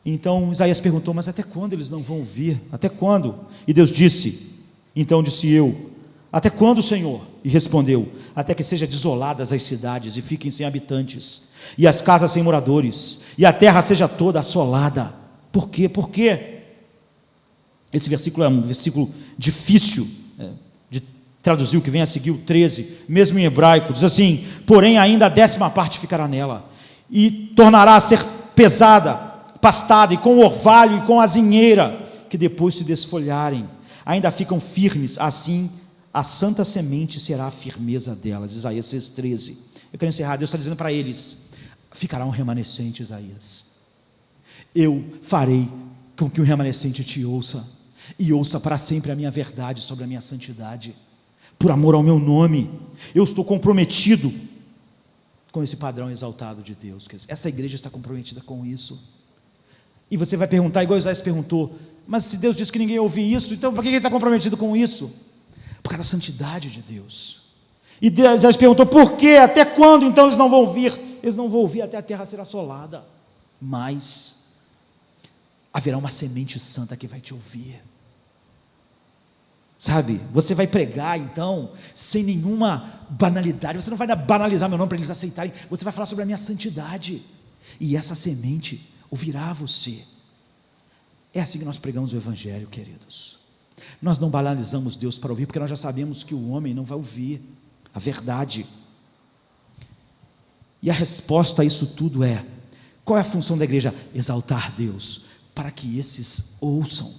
Então Isaías perguntou, mas até quando eles não vão ouvir? Até quando? E Deus disse, então disse eu, até quando, Senhor? E respondeu, até que sejam desoladas as cidades e fiquem sem habitantes, e as casas sem moradores, e a terra seja toda assolada. Por quê? Por quê? Esse versículo é um versículo difícil de traduzir, o que vem a seguir, o 13, mesmo em hebraico, diz assim, porém ainda a 10ª parte ficará nela, e tornará a ser pesada, pastada, e com o orvalho e com a azinheira, que depois se desfolharem, ainda ficam firmes, assim a santa semente será a firmeza delas. Isaías 6,13. Eu quero encerrar, Deus está dizendo para eles, ficará um remanescente, Isaías, eu farei com que o remanescente te ouça, e ouça para sempre a minha verdade sobre a minha santidade, por amor ao meu nome. Eu estou comprometido com esse padrão exaltado de Deus. Essa igreja está comprometida com isso. E você vai perguntar, igual Isaías perguntou, mas se Deus disse que ninguém ouve isso, então por que ele está comprometido com isso? Por causa da santidade de Deus. E Isaías perguntou, por quê? Até quando então eles não vão ouvir? Eles não vão ouvir até a terra ser assolada, mas haverá uma semente santa que vai te ouvir. Sabe, você vai pregar então, sem nenhuma banalidade, você não vai banalizar meu nome para eles aceitarem, você vai falar sobre a minha santidade, e essa semente ouvirá você. É assim que nós pregamos o Evangelho, queridos. Nós não banalizamos Deus para ouvir, porque nós já sabemos que o homem não vai ouvir a verdade. E a resposta a isso tudo é: qual é a função da igreja? Exaltar Deus, para que esses ouçam,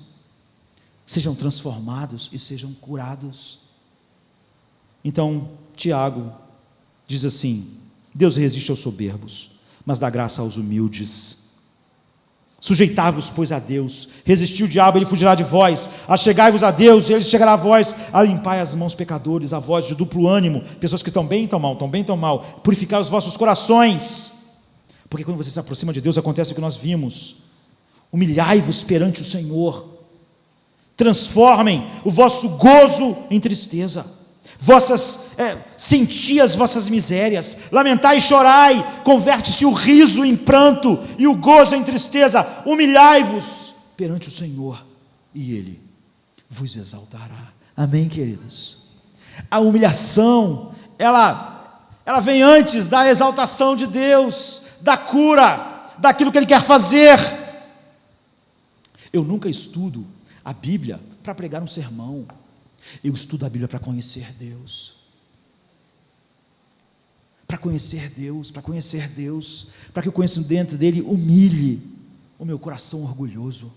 sejam transformados e sejam curados. Então, Tiago diz assim: Deus resiste aos soberbos, mas dá graça aos humildes. Sujeitai-vos, pois, a Deus. Resistiu o diabo, ele fugirá de vós. Achegai-vos a Deus, e ele chegará a vós. Alimpai as mãos, pecadores, a voz de duplo ânimo, pessoas que estão bem e estão mal, estão bem e estão mal. Purificai os vossos corações, porque quando você se aproxima de Deus, acontece o que nós vimos. Humilhai-vos perante o Senhor. Transformem o vosso gozo em tristeza. Senti as vossas misérias, lamentai e chorai, converte-se o riso em pranto e o gozo em tristeza. Humilhai-vos perante o Senhor e Ele vos exaltará. Amém, queridos? A humilhação, ela vem antes da exaltação de Deus, da cura, daquilo que Ele quer fazer. Eu nunca estudo a Bíblia para pregar um sermão. Eu estudo a Bíblia para conhecer Deus. Para conhecer Deus, para conhecer Deus, para que o conhecimento dEle humilhe o meu coração orgulhoso.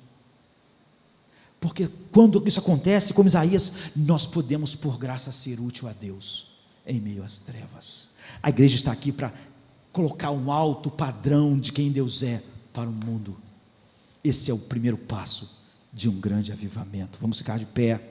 Porque quando isso acontece, como Isaías, nós podemos por graça ser útil a Deus em meio às trevas. A igreja está aqui para colocar um alto padrão de quem Deus é para o mundo. Esse é o primeiro passo de um grande avivamento. Vamos ficar de pé.